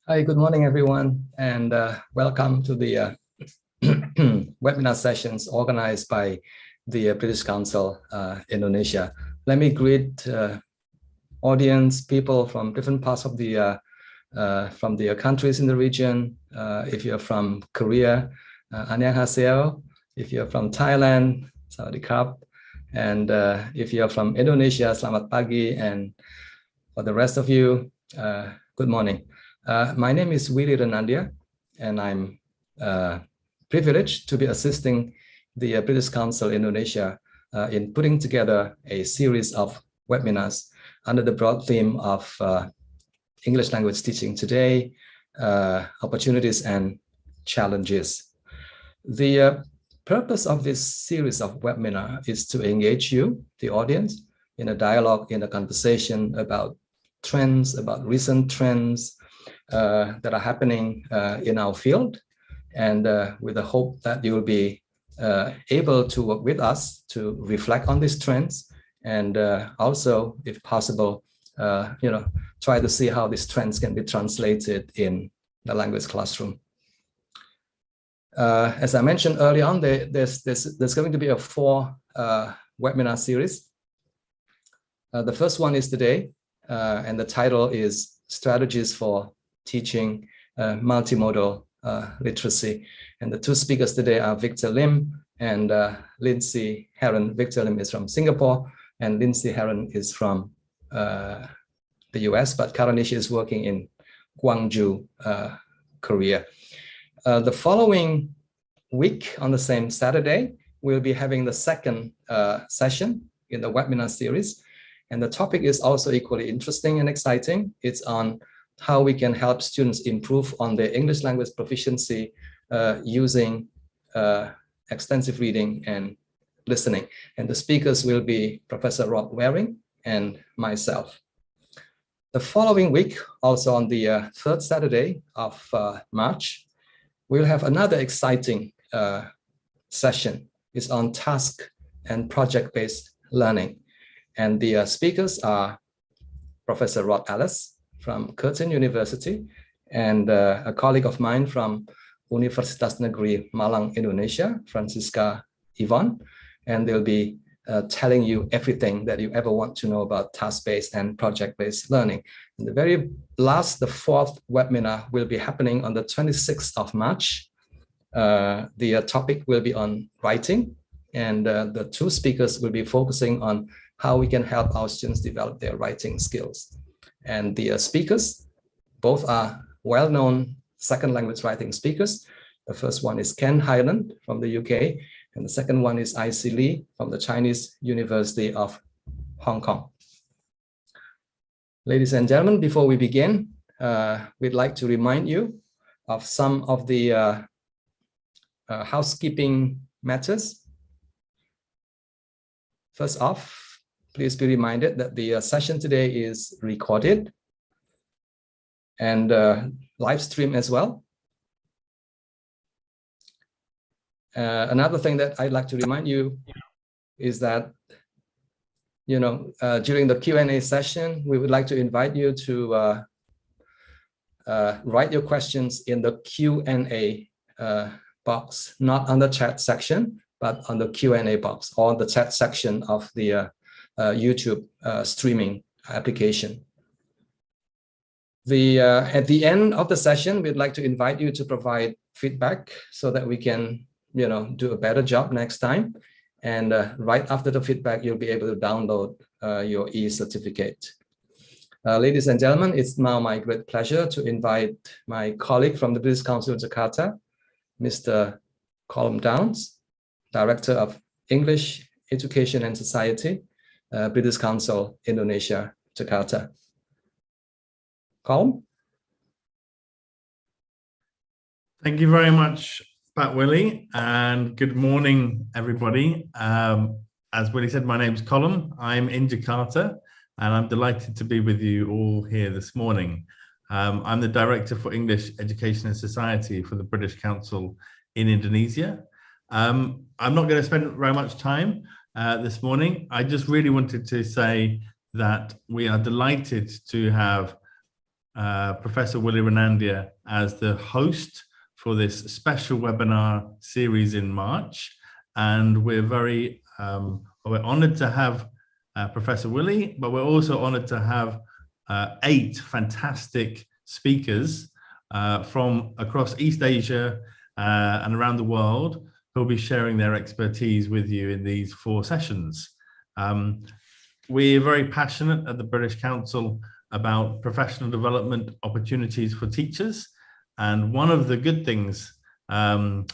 Hi, good morning, everyone, and welcome to the webinar sessions organized by the British Council Indonesia. Let me greet audience, people from different parts of the countries in the region. If you're from Korea, annyeonghaseyo. If you're from Thailand, sawadee-krap. And if you're from Indonesia, selamat pagi. And for the rest of you, good morning. My name is Willy Renandia, and I'm privileged to be assisting the British Council Indonesia in putting together a series of webinars under the broad theme of English language teaching today, opportunities and challenges. The purpose of this series of webinar is to engage you, the audience, in a dialogue, in a conversation about trends, about recent trends, that are happening in our field, and with the hope that you will be able to work with us to reflect on these trends, and also, if possible, try to see how these trends can be translated in the language classroom. As I mentioned early on, there's going to be a 4 webinar series. The first one is today, and the title is Strategies for Teaching Multimodal Literacy. And the 2 speakers today are Victor Lim and Lindsay Herron. Victor Lim is from Singapore, and Lindsay Herron is from the US, but currently she is working in Gwangju, Korea. The following week, on the same Saturday, we'll be having the second session in the webinar series. And the topic is also equally interesting and exciting. It's on how we can help students improve on their English language proficiency using extensive reading and listening. And the speakers will be Professor Rod Waring and myself. The following week, also on the 3rd Saturday of March, we'll have another exciting session. It's on task and project-based learning. And the speakers are Professor Rod Ellis from Curtin University, and a colleague of mine from Universitas Negeri Malang, Indonesia, Francisca Yvonne, and they'll be telling you everything that you ever want to know about task-based and project-based learning. And the very last, the 4th webinar will be happening on the 26th of March. The topic will be on writing, and the 2 speakers will be focusing on how we can help our students develop their writing skills. And the speakers, both are well-known second language writing speakers. The first one is Ken Hyland from the UK, and the second one is I.C. Lee from the Chinese University of Hong Kong. Ladies and gentlemen, before we begin, we'd like to remind you of some of the housekeeping matters. First off, please be reminded that the session today is recorded and live streamed as well. Another thing that I'd like to remind you is that, during the Q&A session, we would like to invite you to write your questions in the Q&A box, not on the chat section, but on the Q&A box or the chat section of the YouTube streaming application. At the end of the session, we'd like to invite you to provide feedback so that we can, do a better job next time. And right after the feedback, you'll be able to download your e-certificate. Ladies and gentlemen, it's now my great pleasure to invite my colleague from the British Council of Jakarta, Mr. Colm Downs, Director of English Education and Society, British Council, Indonesia, Jakarta. Colm? Thank you very much, Pat Willie, and good morning, everybody. As Willie said, my name is Colm. I'm in Jakarta, and I'm delighted to be with you all here this morning. I'm the Director for English Education and Society for the British Council in Indonesia. I'm not going to spend very much time this morning. I just really wanted to say that we are delighted to have Professor Willie Renandia as the host for this special webinar series in March. And we're very we're honored to have Professor Willie, but we're also honored to have 8 fantastic speakers from across East Asia and around the world who'll be sharing their expertise with you in these 4 sessions. We're very passionate at the British Council about professional development opportunities for teachers. And one of the good things about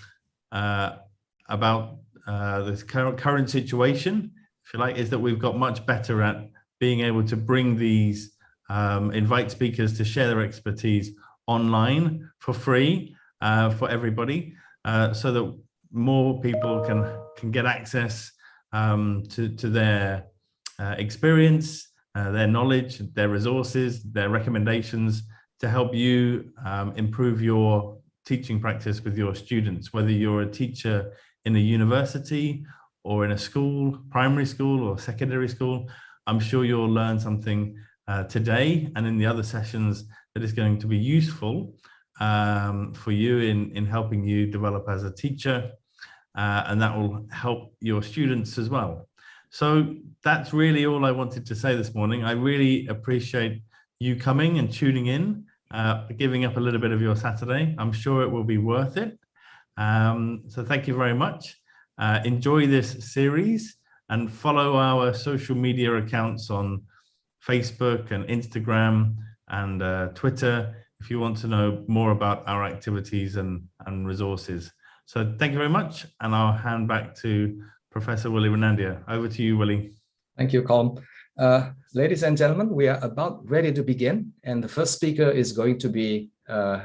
this current situation, if you like, is that we've got much better at being able to bring these, invite speakers to share their expertise online for free for everybody, so that more people can get access to their experience, their knowledge, their resources, their recommendations to help you improve your teaching practice with your students, whether you're a teacher in a university or in a school, primary school or secondary school. I'm sure you'll learn something today and in the other sessions that is going to be useful for you in helping you develop as a teacher, and that will help your students as well. So that's really all I wanted to say this morning. I really appreciate you coming and tuning in, giving up a little bit of your Saturday. I'm sure it will be worth it. So thank you very much. Enjoy this series and follow our social media accounts on Facebook and Instagram and Twitter if you want to know more about our activities and resources. So thank you very much, and I'll hand back to Professor Willie Renandia. Over to you, Willie. Thank you, Colm. Ladies and gentlemen, we are about ready to begin, and the first speaker is going to be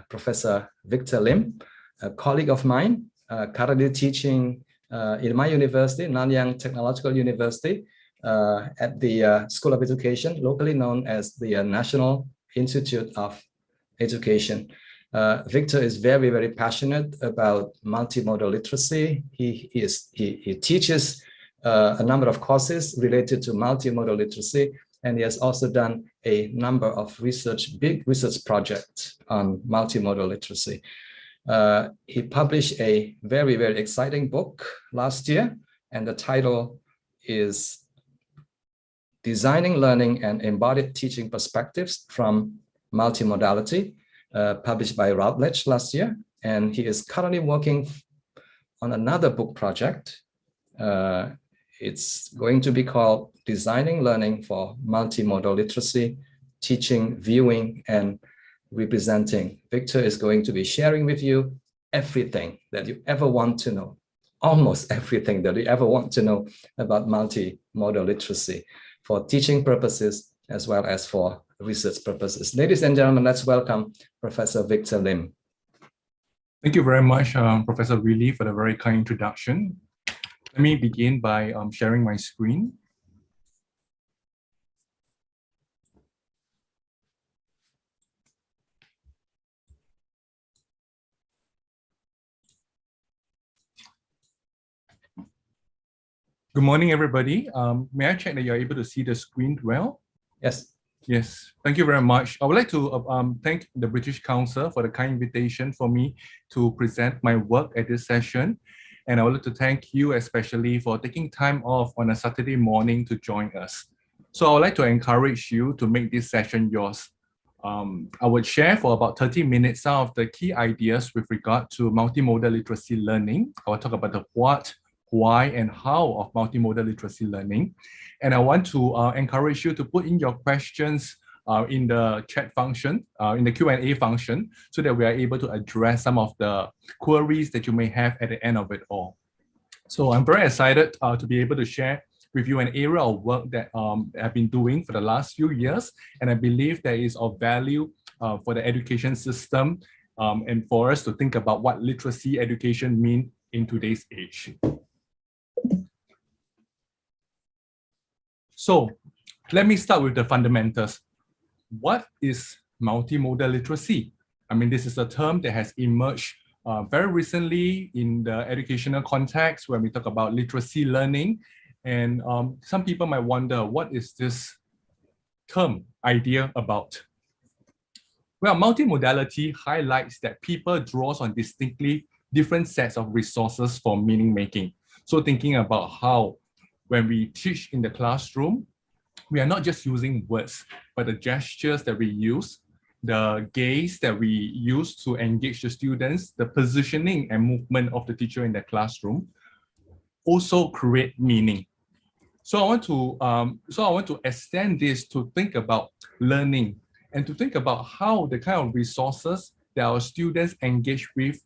Professor Victor Lim, a colleague of mine, currently teaching in my university, Nanyang Technological University, at the School of Education, locally known as the National Institute of Education. Victor is very, very passionate about multimodal literacy. He teaches a number of courses related to multimodal literacy, and he has also done a number of big research projects on multimodal literacy. He published a very, very exciting book last year, and the title is Designing Learning and Embodied Teaching Perspectives from Multimodality, published by Routledge last year. And he is currently working on another book project. It's going to be called Designing Learning for Multimodal Literacy, teaching, viewing, and representing. Victor is going to be sharing with you everything that you ever want to know, almost everything that you ever want to know about multimodal literacy for teaching purposes as well as for research purposes. Ladies and gentlemen, let's welcome Professor Victor Lim. Thank you very much, Professor Willie, for the very kind introduction. Let me begin by sharing my screen. Good morning, everybody. May I check that you're able to see the screen well? Yes. Yes, thank you very much. I would like to thank the British Council for the kind invitation for me to present my work at this session. And I would like to thank you especially for taking time off on a Saturday morning to join us. So I would like to encourage you to make this session yours. I would share for about 30 minutes some of the key ideas with regard to multimodal literacy learning. I will talk about the what, why, and how of multimodal literacy learning. And I want to encourage you to put in your questions in the chat function, in the Q&A function, so that we are able to address some of the queries that you may have at the end of it all. So I'm very excited to be able to share with you an area of work that I've been doing for the last few years, and I believe that is of value for the education system and for us to think about what literacy education means in today's age. So let me start with the fundamentals. What is multimodal literacy? I mean, this is a term that has emerged very recently in the educational context when we talk about literacy learning. And some people might wonder, what is this term idea about? Well, multimodality highlights that people draws on distinctly different sets of resources for meaning making. So thinking about how when we teach in the classroom, we are not just using words, but the gestures that we use, the gaze that we use to engage the students, the positioning and movement of the teacher in the classroom also create meaning. So I want to extend this to think about learning and to think about how the kind of resources that our students engage with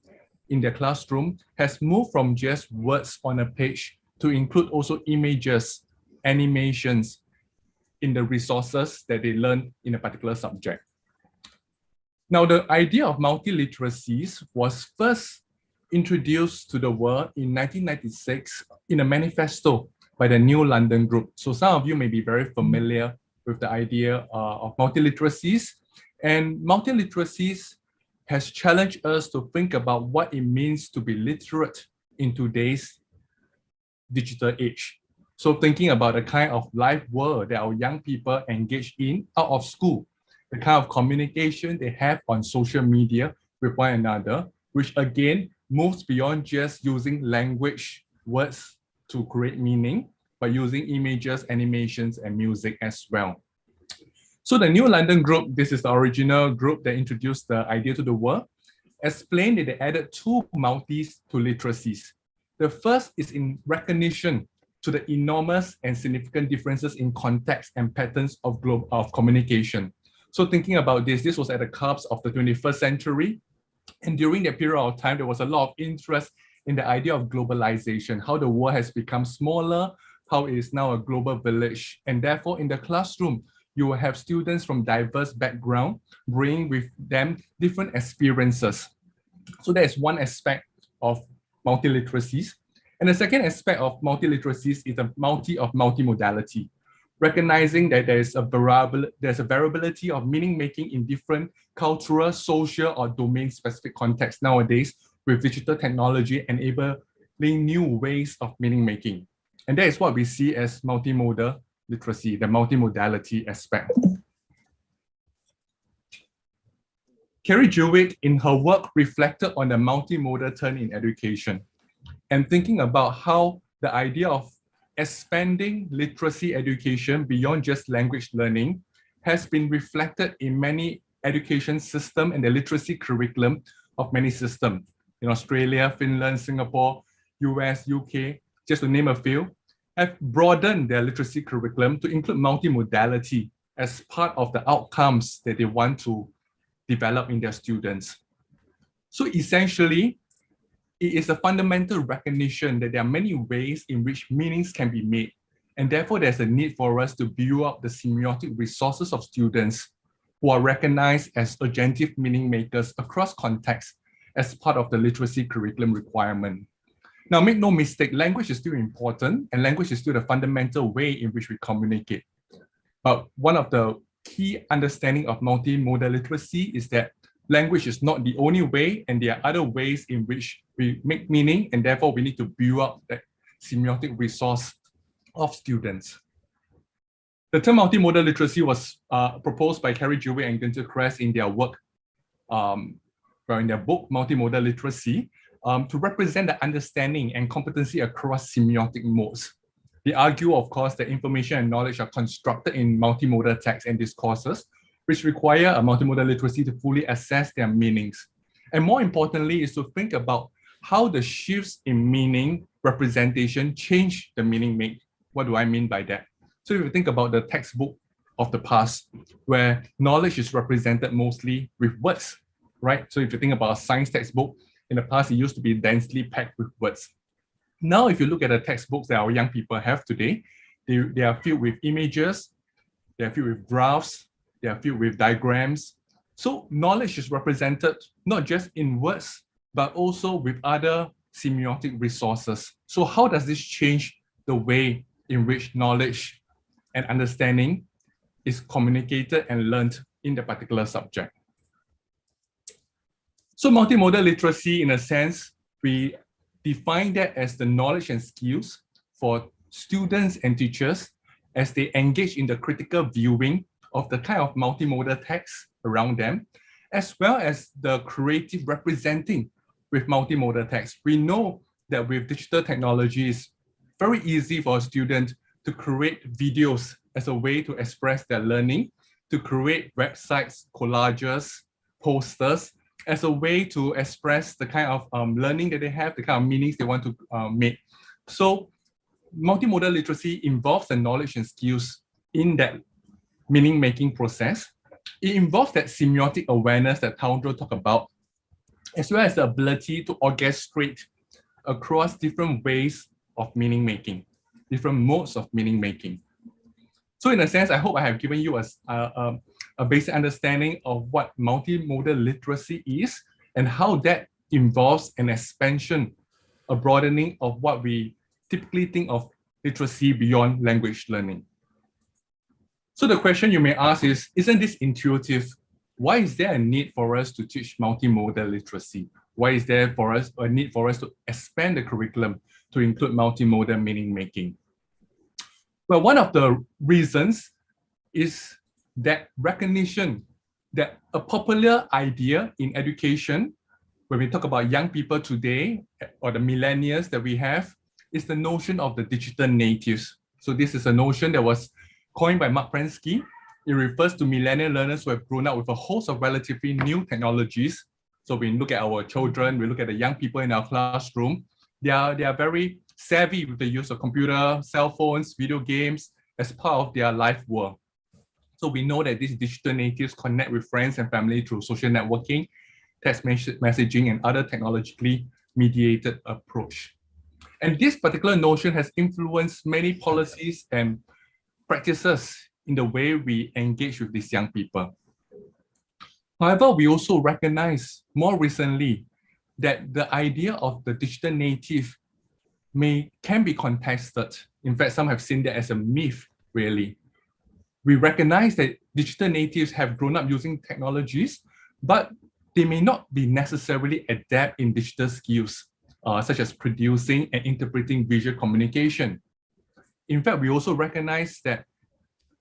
in their classroom has moved from just words on a page to include also images, animations in the resources that they learn in a particular subject. Now, the idea of multiliteracies was first introduced to the world in 1996 in a manifesto by the New London Group. So some of you may be very familiar with the idea of multiliteracies. And multiliteracies has challenged us to think about what it means to be literate in today's digital age. So thinking about the kind of life world that our young people engage in out of school, the kind of communication they have on social media with one another, which again moves beyond just using language, words to create meaning, but using images, animations, and music as well. So the New London Group, this is the original group that introduced the idea to the world, explained that they added two multis to literacies. The first is in recognition to the enormous and significant differences in context and patterns of communication. So thinking about this was at the cusp of the 21st century. And during that period of time, there was a lot of interest in the idea of globalization, how the world has become smaller, how it is now a global village. And therefore, in the classroom, you will have students from diverse backgrounds bringing with them different experiences. So that is one aspect of multiliteracies. And the second aspect of multiliteracies is the multimodality, recognizing that there's a variability of meaning making in different cultural, social, or domain-specific contexts nowadays with digital technology enabling new ways of meaning making. And that is what we see as multimodal literacy, the multimodality aspect. Carrie Jewett, in her work, reflected on the multimodal turn in education and thinking about how the idea of expanding literacy education beyond just language learning has been reflected in many education systems and the literacy curriculum of many systems. In Australia, Finland, Singapore, US, UK, just to name a few, have broadened their literacy curriculum to include multimodality as part of the outcomes that they want to develop in their students. So essentially, it is a fundamental recognition that there are many ways in which meanings can be made, and therefore there's a need for us to build up the semiotic resources of students who are recognized as agentive meaning makers across contexts as part of the literacy curriculum requirement. Now, make no mistake, language is still important, and language is still the fundamental way in which we communicate. But one of the key understanding of multimodal literacy is that language is not the only way, and there are other ways in which we make meaning, and therefore we need to build up that semiotic resource of students. The term multimodal literacy was proposed by Carrie Dewey and Günther Kress in their work, in their book, Multimodal Literacy, to represent the understanding and competency across semiotic modes. They argue, of course, that information and knowledge are constructed in multimodal texts and discourses, which require a multimodal literacy to fully assess their meanings. And more importantly, is to think about how the shifts in meaning representation change the meaning made. What do I mean by that? So if you think about the textbook of the past, where knowledge is represented mostly with words, right? So if you think about a science textbook, in the past, it used to be densely packed with words. Now, if you look at the textbooks that our young people have today, they are filled with images, they are filled with graphs, they are filled with diagrams. So knowledge is represented not just in words, but also with other semiotic resources. So how does this change the way in which knowledge and understanding is communicated and learned in the particular subject? So multimodal literacy, in a sense, we define that as the knowledge and skills for students and teachers as they engage in the critical viewing of the kind of multimodal text around them, as well as the creative representing with multimodal text. We know that with digital technology, it's very easy for a student to create videos as a way to express their learning, to create websites, collages, posters, as a way to express the kind of learning that they have, the kind of meanings they want to make. So multimodal literacy involves the knowledge and skills in that meaning-making process. It involves that semiotic awareness that Taundro talked about, as well as the ability to orchestrate across different ways of meaning-making, different modes of meaning-making. So in a sense, I hope I have given you a basic understanding of what multimodal literacy is and how that involves an expansion, a broadening of what we typically think of literacy beyond language learning. So the question you may ask is, isn't this intuitive? Why is there a need for us to teach multimodal literacy? Why is there for us a need for us to expand the curriculum to include multimodal meaning making? Well, one of the reasons is that recognition that a popular idea in education, when we talk about young people today, or the millennials that we have, is the notion of the digital natives. So this is a notion that was coined by Mark Prensky. It refers to millennial learners who have grown up with a host of relatively new technologies. So we look at our children, we look at the young people in our classroom, they are very savvy with the use of computer, cell phones, video games as part of their life world. So we know that these digital natives connect with friends and family through social networking, text messaging, and other technologically mediated approach. And this particular notion has influenced many policies and practices in the way we engage with these young people. However, we also recognize more recently that the idea of the digital native can be contested. In fact, some have seen that as a myth, really. We recognize that digital natives have grown up using technologies, but they may not be necessarily adept in digital skills, such as producing and interpreting visual communication. In fact, we also recognize that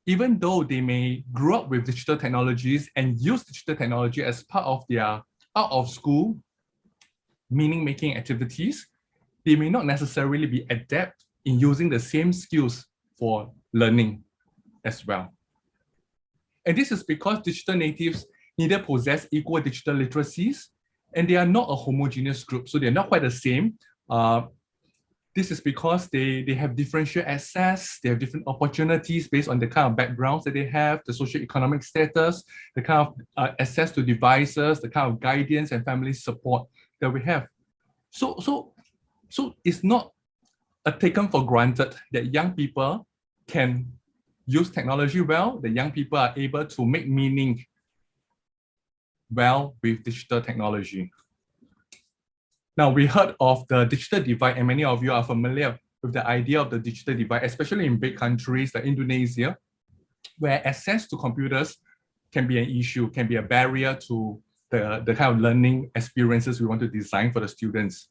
even though they may grow up with digital technologies and use digital technology as part of their out-of-school meaning-making activities, they may not necessarily be adept in using the same skills for learning as well. And this is because digital natives neither possess equal digital literacies, and they are not a homogeneous group, so they're not quite the same. This is because they have differential access, they have different opportunities based on the kind of backgrounds that they have, the socioeconomic status, the kind of access to devices, the kind of guidance and family support that we have. So it's not taken for granted that young people can use technology well, that young people are able to make meaning well with digital technology. Now, we heard of the digital divide, and many of you are familiar with the idea of the digital divide, especially in big countries like Indonesia, where access to computers can be an issue, can be a barrier to the kind of learning experiences we want to design for the students.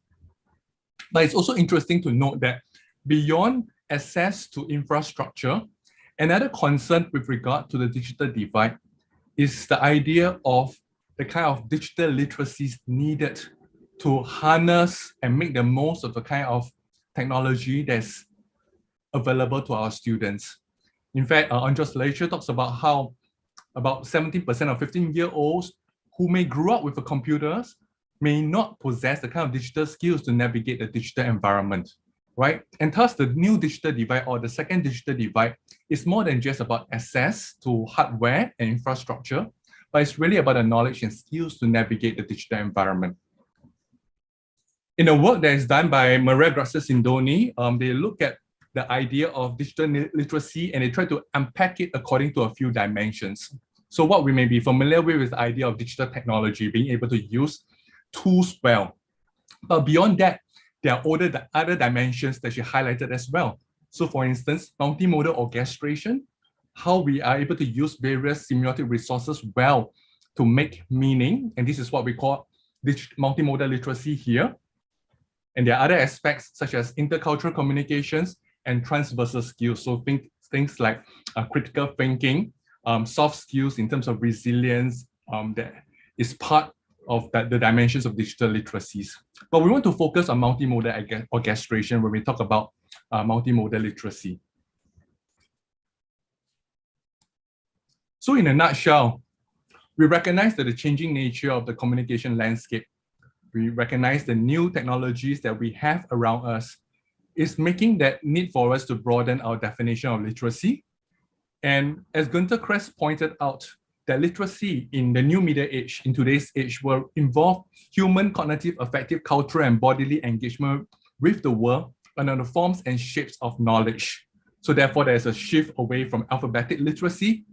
But it's also interesting to note that beyond access to infrastructure, another concern with regard to the digital divide is the idea of the kind of digital literacies needed to harness and make the most of the kind of technology that's available to our students. In fact, Andre's literature talks about how about 70% of 15-year-olds who may grow up with the computers may not possess the kind of digital skills to navigate the digital environment, right? And thus the new digital divide, or the second digital divide, is more than just about access to hardware and infrastructure, but it's really about the knowledge and skills to navigate the digital environment. In a work that is done by Maria Grazia-Sindoni, they look at the idea of digital literacy and they try to unpack it according to a few dimensions. So what we may be familiar with is the idea of digital technology, being able to use tools well. But beyond that, there are other dimensions that she highlighted as well. So for instance, multimodal orchestration, how we are able to use various semiotic resources well to make meaning. And this is what we call multimodal literacy here. And there are other aspects such as intercultural communications and transversal skills. So things like critical thinking, soft skills in terms of resilience, that is part of the dimensions of digital literacies. But we want to focus on multimodal orchestration when we talk about multimodal literacy. So in a nutshell, we recognize that the changing nature of the communication landscape, we recognize the new technologies that we have around us is making that need for us to broaden our definition of literacy. And as Günter Kress pointed out, that literacy in the new media age, in today's age, will involve human cognitive, affective, cultural, and bodily engagement with the world and on the forms and shapes of knowledge. So therefore, there's a shift away from alphabetic literacy,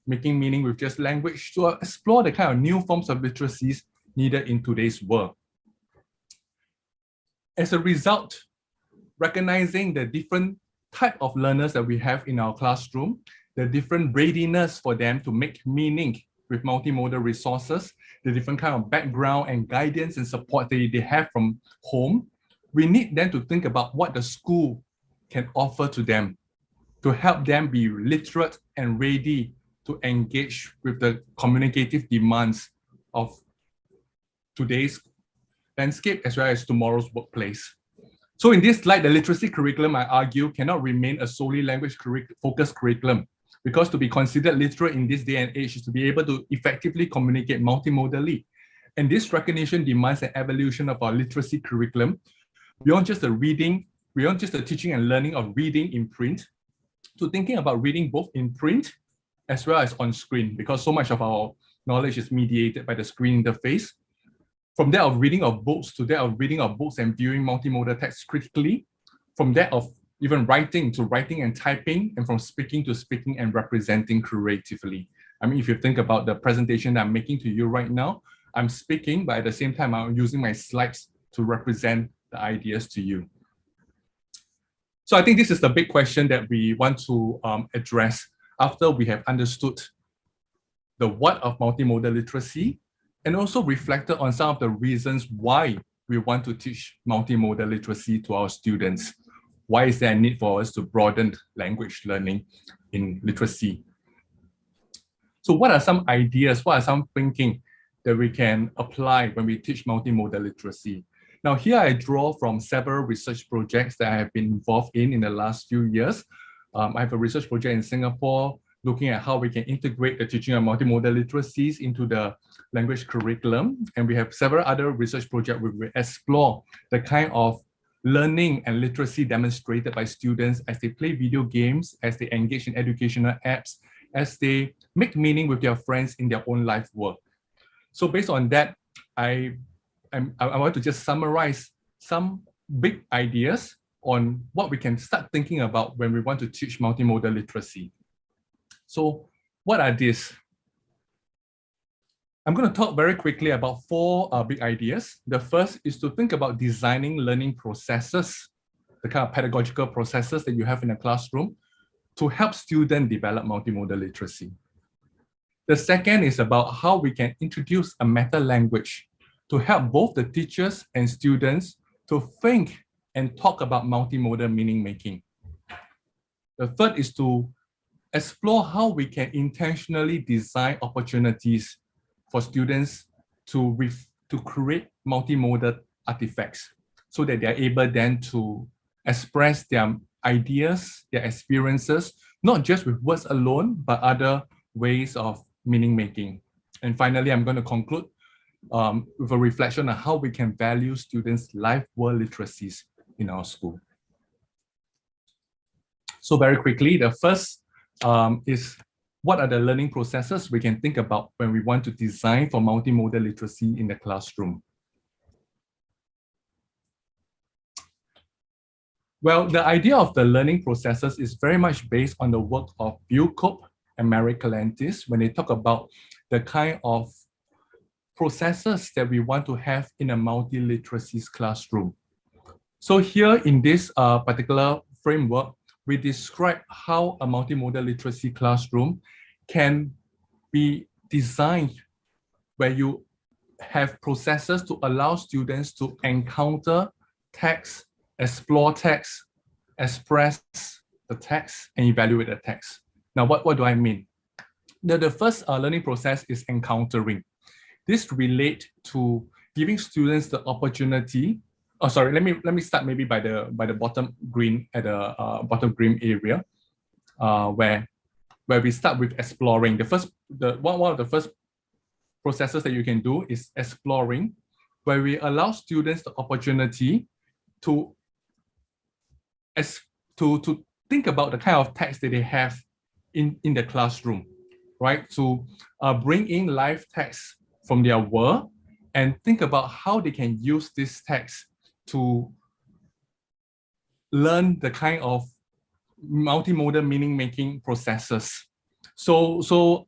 making meaning with just language, to explore the kind of new forms of literacies needed in today's world. As a result, recognizing the different type of learners that we have in our classroom, the different readiness for them to make meaning with multimodal resources, the different kind of background and guidance and support that they have from home, we need them to think about what the school can offer to them to help them be literate and ready to engage with the communicative demands of today's landscape as well as tomorrow's workplace. So in this slide, the literacy curriculum, I argue, cannot remain a solely language-focused curriculum, because to be considered literate in this day and age is to be able to effectively communicate multimodally. And this recognition demands an evolution of our literacy curriculum beyond just the reading, beyond just the teaching and learning of reading in print, to thinking about reading both in print as well as on screen, because so much of our knowledge is mediated by the screen interface. From that of reading of books to that of reading of books and viewing multimodal text critically, from that of even writing to writing and typing, and from speaking to speaking and representing creatively. I mean, if you think about the presentation that I'm making to you right now, I'm speaking, but at the same time, I'm using my slides to represent the ideas to you. So I think this is the big question that we want to address after we have understood the what of multimodal literacy, and also reflected on some of the reasons why we want to teach multimodal literacy to our students. Why is there a need for us to broaden language learning in literacy? So what are some ideas, what are some thinking that we can apply when we teach multimodal literacy? Now here I draw from several research projects that I have been involved in the last few years. I have a research project in Singapore looking at how we can integrate the teaching of multimodal literacies into the language curriculum. And we have several other research projects where we explore the kind of learning and literacy demonstrated by students as they play video games, as they engage in educational apps, as they make meaning with their friends in their own life work. So based on that, I want to just summarize some big ideas on what we can start thinking about when we want to teach multimodal literacy. So what are these? I'm going to talk very quickly about four big ideas. The first is to think about designing learning processes, the kind of pedagogical processes that you have in a classroom to help students develop multimodal literacy. The second is about how we can introduce a meta language to help both the teachers and students to think and talk about multimodal meaning making. The third is to explore how we can intentionally design opportunities for students to create multimodal artifacts so that they're able then to express their ideas, their experiences, not just with words alone, but other ways of meaning making. And finally, I'm going to conclude with a reflection on how we can value students' life world literacies in our school. So very quickly, the first is what are the learning processes we can think about when we want to design for multimodal literacy in the classroom? Well, the idea of the learning processes is very much based on the work of Bill Cope and Mary Calantis when they talk about the kind of processes that we want to have in a multi-literacy classroom. So here in this particular framework, we describe how a multimodal literacy classroom can be designed where you have processes to allow students to encounter text, explore text, express the text, and evaluate the text. Now, what do I mean? The first learning process is encountering. This relates to giving students the opportunity. Oh, sorry. Let me start maybe by the bottom green at the bottom green area, where we start with exploring. One of the first processes that you can do is exploring, where we allow students the opportunity to think about the kind of text that they have in the classroom, right? To bring in live text from their world and think about how they can use this text to learn the kind of multimodal meaning making processes. So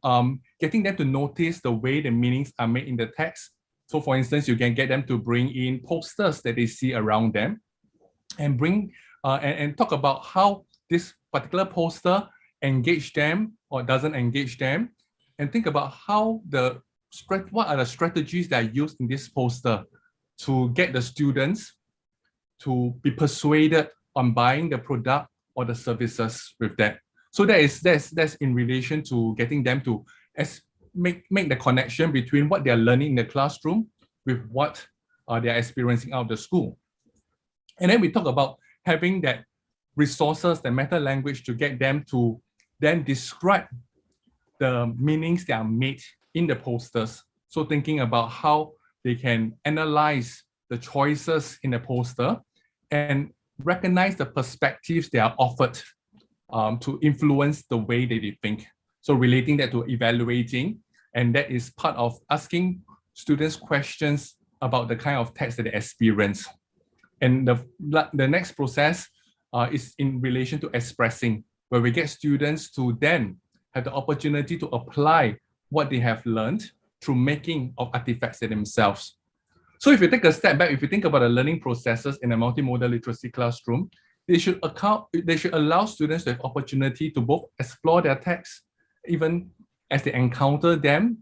getting them to notice the way the meanings are made in the text. So for instance, you can get them to bring in posters that they see around them and bring and talk about how this particular poster engage them or doesn't engage them, and think about how what are the strategies that are used in this poster to get the students to be persuaded on buying the product or the services with that. So that's in relation to getting them to make the connection between what they're learning in the classroom with what they're experiencing out of the school. And then we talk about having that resources, the meta language to get them to then describe the meanings that are made in the posters. So thinking about how they can analyze the choices in the poster and recognize the perspectives that are offered to influence the way that they think. So relating that to evaluating, and that is part of asking students questions about the kind of text that they experience. And the next process is in relation to expressing, where we get students to then have the opportunity to apply what they have learned through making of artifacts themselves. So if you take a step back, if you think about the learning processes in a multimodal literacy classroom, they should allow students to have opportunity to both explore their text, even as they encounter them,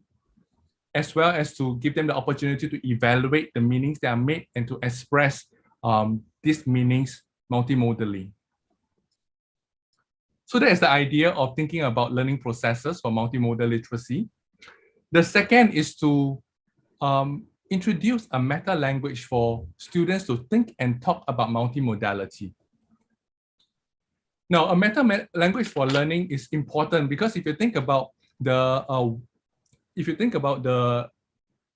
as well as to give them the opportunity to evaluate the meanings that are made and to express these meanings multimodally. So that is the idea of thinking about learning processes for multimodal literacy. The second is to introduce a meta language for students to think and talk about multimodality. Now, a meta language for learning is important because if you think about the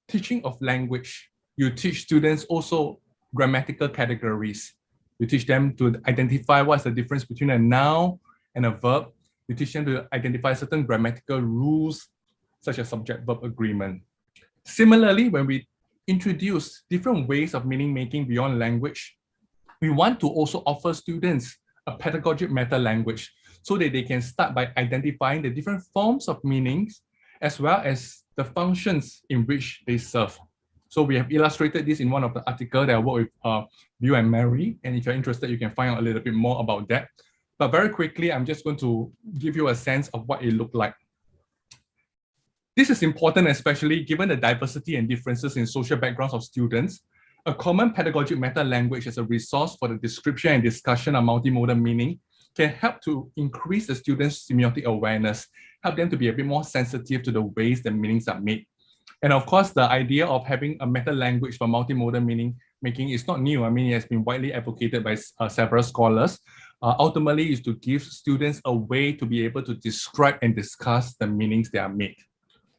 teaching of language, you teach students also grammatical categories. You teach them to identify what's the difference between a noun and a verb. You teach them to identify certain grammatical rules, such as subject-verb agreement. Similarly, when we introduce different ways of meaning making beyond language, we want to also offer students a pedagogic meta-language so that they can start by identifying the different forms of meanings as well as the functions in which they serve. So we have illustrated this in one of the articles that I work with Bill and Mary, and if you're interested, you can find out a little bit more about that. But very quickly, I'm just going to give you a sense of what it looked like. This is important, especially given the diversity and differences in social backgrounds of students. A common pedagogic meta-language as a resource for the description and discussion of multimodal meaning can help to increase the students' semiotic awareness, help them to be a bit more sensitive to the ways that meanings are made. And of course, the idea of having a meta-language for multimodal meaning making is not new. I mean, it has been widely advocated by several scholars. Ultimately, is to give students a way to be able to describe and discuss the meanings that are made.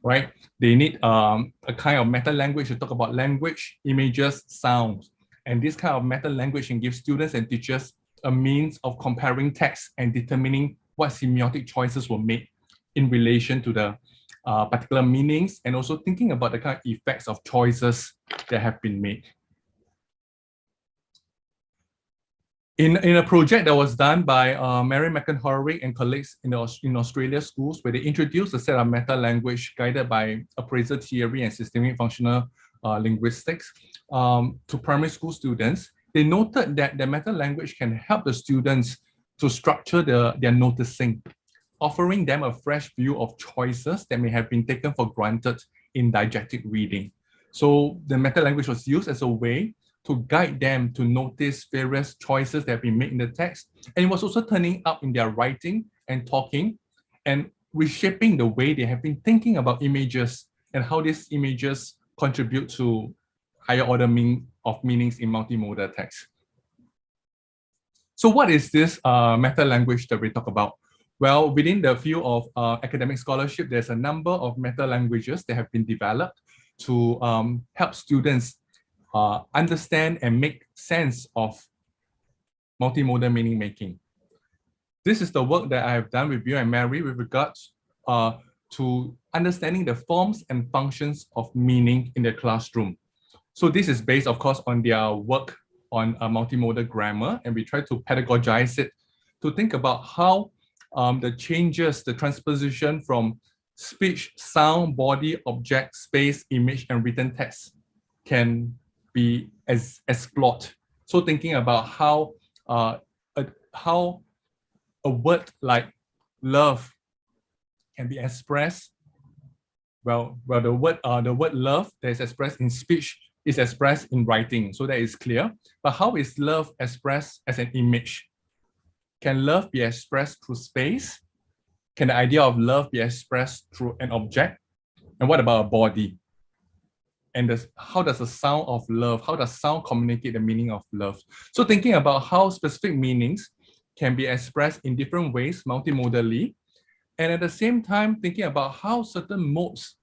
Right? They need a kind of meta-language to talk about language, images, sounds. And this kind of meta-language can give students and teachers a means of comparing text and determining what semiotic choices were made in relation to the particular meanings, and also thinking about the kind of effects of choices that have been made. In a project that was done by Mary McIntyre and colleagues in Australia schools, where they introduced a set of meta-language guided by appraisal theory and systemic functional linguistics to primary school students, they noted that the meta-language can help the students to structure their noticing, offering them a fresh view of choices that may have been taken for granted in didactic reading. So the meta-language was used as a way to guide them to notice various choices that have been made in the text. And it was also turning up in their writing and talking and reshaping the way they have been thinking about images and how these images contribute to higher order meanings in multimodal text. So what is this meta-language that we talk about? Well, within the field of academic scholarship, there's a number of meta-languages that have been developed to help students understand and make sense of multimodal meaning making. This is the work that I have done with Bill and Mary with regards to understanding the forms and functions of meaning in the classroom. So this is based, of course, on their work on multimodal grammar, and we try to pedagogize it to think about how the changes, the transposition from speech, sound, body, object, space, image, and written text can be explored. So thinking about how a word like love can be expressed. Well, the word love that is expressed in speech is expressed in writing, so that is clear. But how is love expressed as an image? Can love be expressed through space? Can the idea of love be expressed through an object? And what about a body? And how does the sound of love, how does sound communicate the meaning of love? So thinking about how specific meanings can be expressed in different ways, multimodally, and at the same time thinking about how certain modes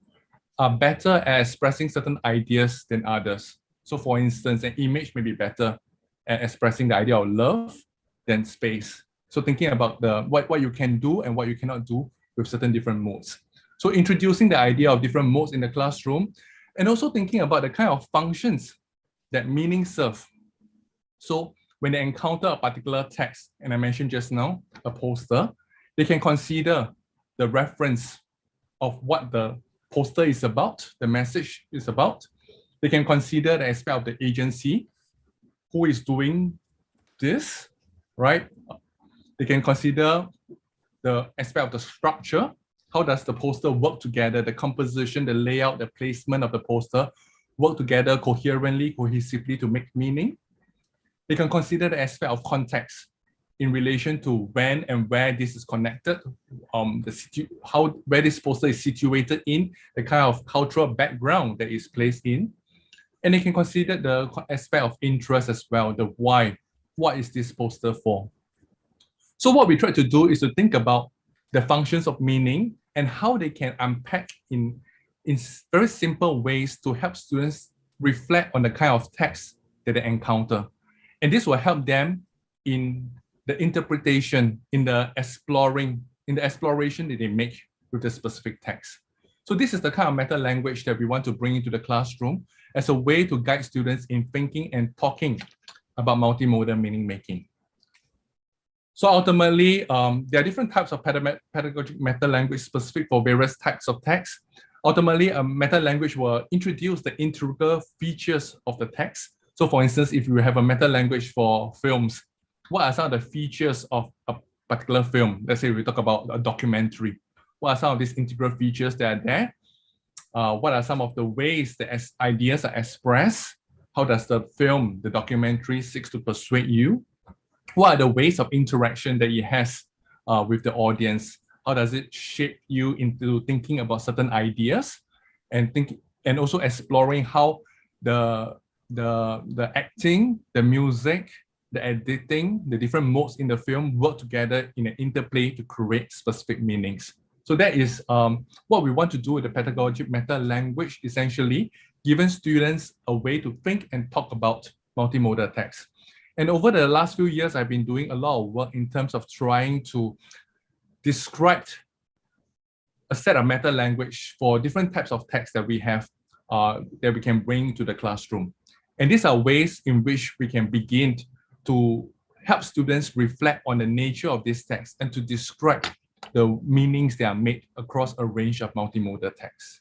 are better at expressing certain ideas than others. So for instance, an image may be better at expressing the idea of love than space. So thinking about what you can do and what you cannot do with certain different modes. So introducing the idea of different modes in the classroom, and also thinking about the kind of functions that meaning serve. So when they encounter a particular text, and I mentioned just now, a poster, they can consider the reference of what the poster is about, the message is about. They can consider the aspect of the agency, who is doing this, right? They can consider the aspect of the structure. How does the poster work together? The composition, the layout, the placement of the poster work together coherently, cohesively to make meaning. They can consider the aspect of context in relation to when and where this is connected, where this poster is situated in, the kind of cultural background that is placed in. And they can consider the aspect of interest as well, the why. What is this poster for? So what we try to do is to think about the functions of meaning and how they can unpack in very simple ways to help students reflect on the kind of text that they encounter. And this will help them in the interpretation, in the exploration that they make with the specific text. So this is the kind of meta language that we want to bring into the classroom as a way to guide students in thinking and talking about multimodal meaning making. So ultimately, there are different types of pedagogic meta language specific for various types of text. Ultimately, a meta language will introduce the integral features of the text. So for instance, if you have a meta language for films, what are some of the features of a particular film? Let's say we talk about a documentary. What are some of these integral features that are there? What are some of the ways that ideas are expressed? How does the film, the documentary, seeks to persuade you? What are the ways of interaction that it has with the audience? How does it shape you into thinking about certain ideas, and also exploring how the acting, the music, the editing, the different modes in the film work together in an interplay to create specific meanings. So that is what we want to do with the pedagogic meta language, essentially giving students a way to think and talk about multimodal text. And over the last few years, I've been doing a lot of work in terms of trying to describe a set of meta language for different types of text that we have, that we can bring to the classroom. And these are ways in which we can begin to help students reflect on the nature of this text and to describe the meanings that are made across a range of multimodal texts.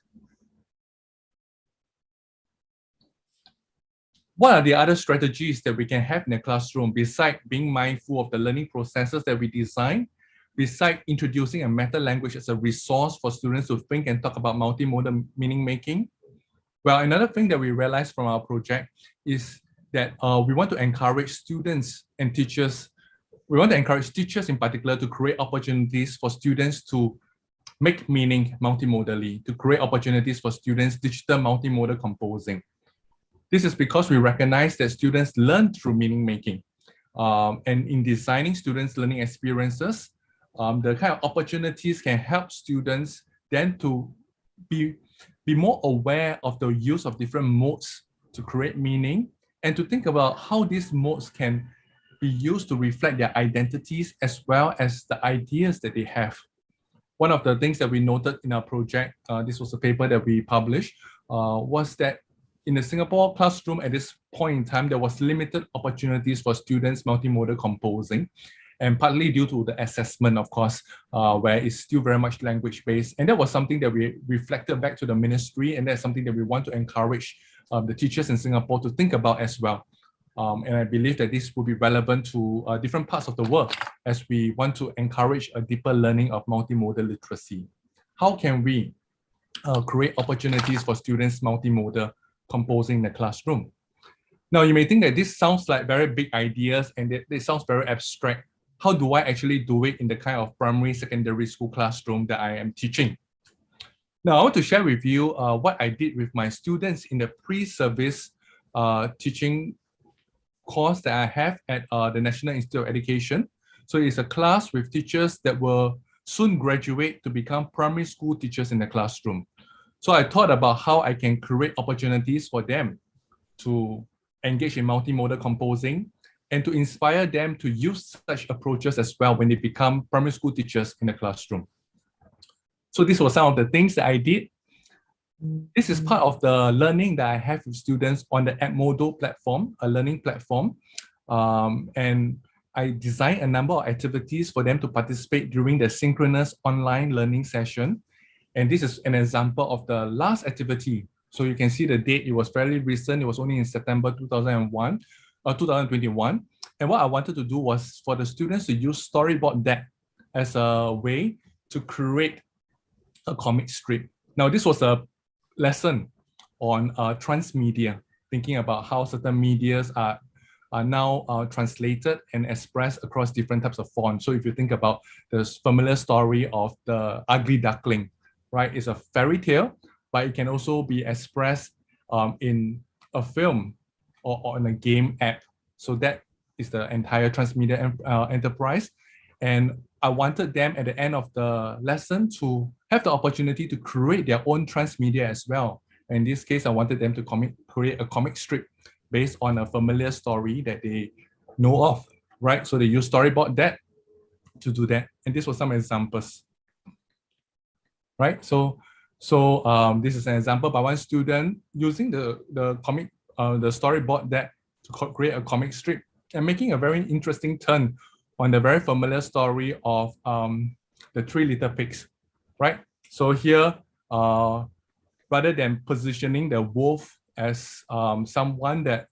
What are the other strategies that we can have in the classroom besides being mindful of the learning processes that we design, besides introducing a meta language as a resource for students to think and talk about multimodal meaning making? Well, another thing that we realized from our project is that we want to encourage students and teachers. We want to encourage teachers in particular to create opportunities for students to make meaning multimodally, to create opportunities for students digital multimodal composing. This is because we recognize that students learn through meaning making. And in designing students' learning experiences, the kind of opportunities can help students then to be more aware of the use of different modes to create meaning, and to think about how these modes can be used to reflect their identities as well as the ideas that they have. One of the things that we noted in our project, this was a paper that we published, was that in the Singapore classroom at this point in time, there was limited opportunities for students multimodal composing, and partly due to the assessment, of course, where it's still very much language-based. And that was something that we reflected back to the ministry, and that's something that we want to encourage the teachers in Singapore to think about as well. And I believe that this will be relevant to different parts of the world as we want to encourage a deeper learning of multimodal literacy. How can we create opportunities for students multimodal composing in the classroom? Now, you may think that this sounds like very big ideas and it sounds very abstract. How do I actually do it in the kind of primary, secondary school classroom that I am teaching? Now, I want to share with you what I did with my students in the pre-service teaching course that I have at the National Institute of Education. So it's a class with teachers that will soon graduate to become primary school teachers in the classroom. So I thought about how I can create opportunities for them to engage in multimodal composing and to inspire them to use such approaches as well when they become primary school teachers in the classroom. So these were some of the things that I did. This is part of the learning that I have with students on the Multimodal platform, a learning platform. And I designed a number of activities for them to participate during the synchronous online learning session. And this is an example of the last activity. So you can see the date, it was fairly recent. It was only in September 2021. And what I wanted to do was for the students to use storyboard deck as a way to create a comic strip. Now, this was a lesson on transmedia, thinking about how certain medias are now translated and expressed across different types of fonts. So if you think about the familiar story of the ugly duckling, right? It's a fairy tale, but it can also be expressed in a film or in a game app. So that is the entire transmedia enterprise. And I wanted them at the end of the lesson to have the opportunity to create their own transmedia as well. In this case, I wanted them to create a comic strip based on a familiar story that they know of, right? So they use storyboard that to do that. And this was some examples, right? So this is an example by one student using the storyboard that to create a comic strip and making a very interesting turn on the very familiar story of the Three Little Pigs, right? So here, rather than positioning the wolf as someone that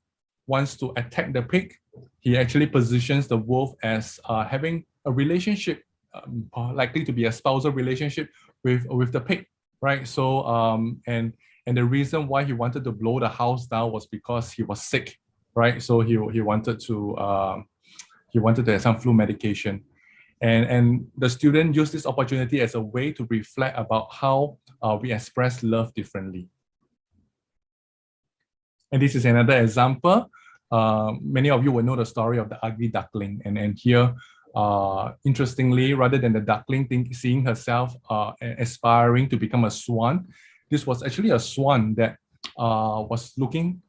wants to attack the pig, he actually positions the wolf as having a relationship, likely to be a spousal relationship with the pig, right? So and the reason why he wanted to blow the house down was because he was sick, right? So he wanted to have some flu medication, and the student used this opportunity as a way to reflect about how we express love differently. And this is another example. Many of you will know the story of the ugly duckling, and here, interestingly, rather than the duckling seeing herself aspiring to become a swan, this was actually a swan that was looking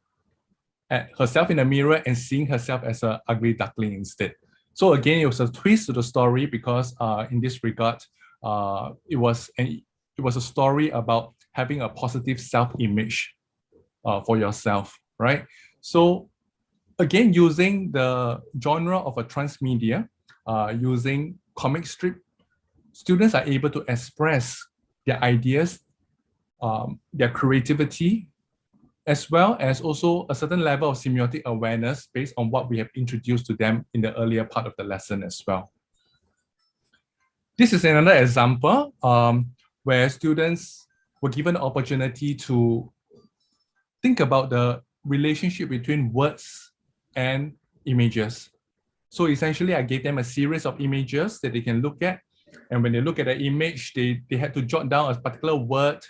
at herself in the mirror and seeing herself as an ugly duckling instead. So again, it was a twist to the story because in this regard, it was a story about having a positive self-image for yourself, right? So again, using the genre of a transmedia, using comic strip, students are able to express their ideas, their creativity, as well as also a certain level of semiotic awareness based on what we have introduced to them in the earlier part of the lesson as well. This is another example where students were given the opportunity to think about the relationship between words and images. So essentially, I gave them a series of images that they can look at. And when they look at the image, they had to jot down a particular word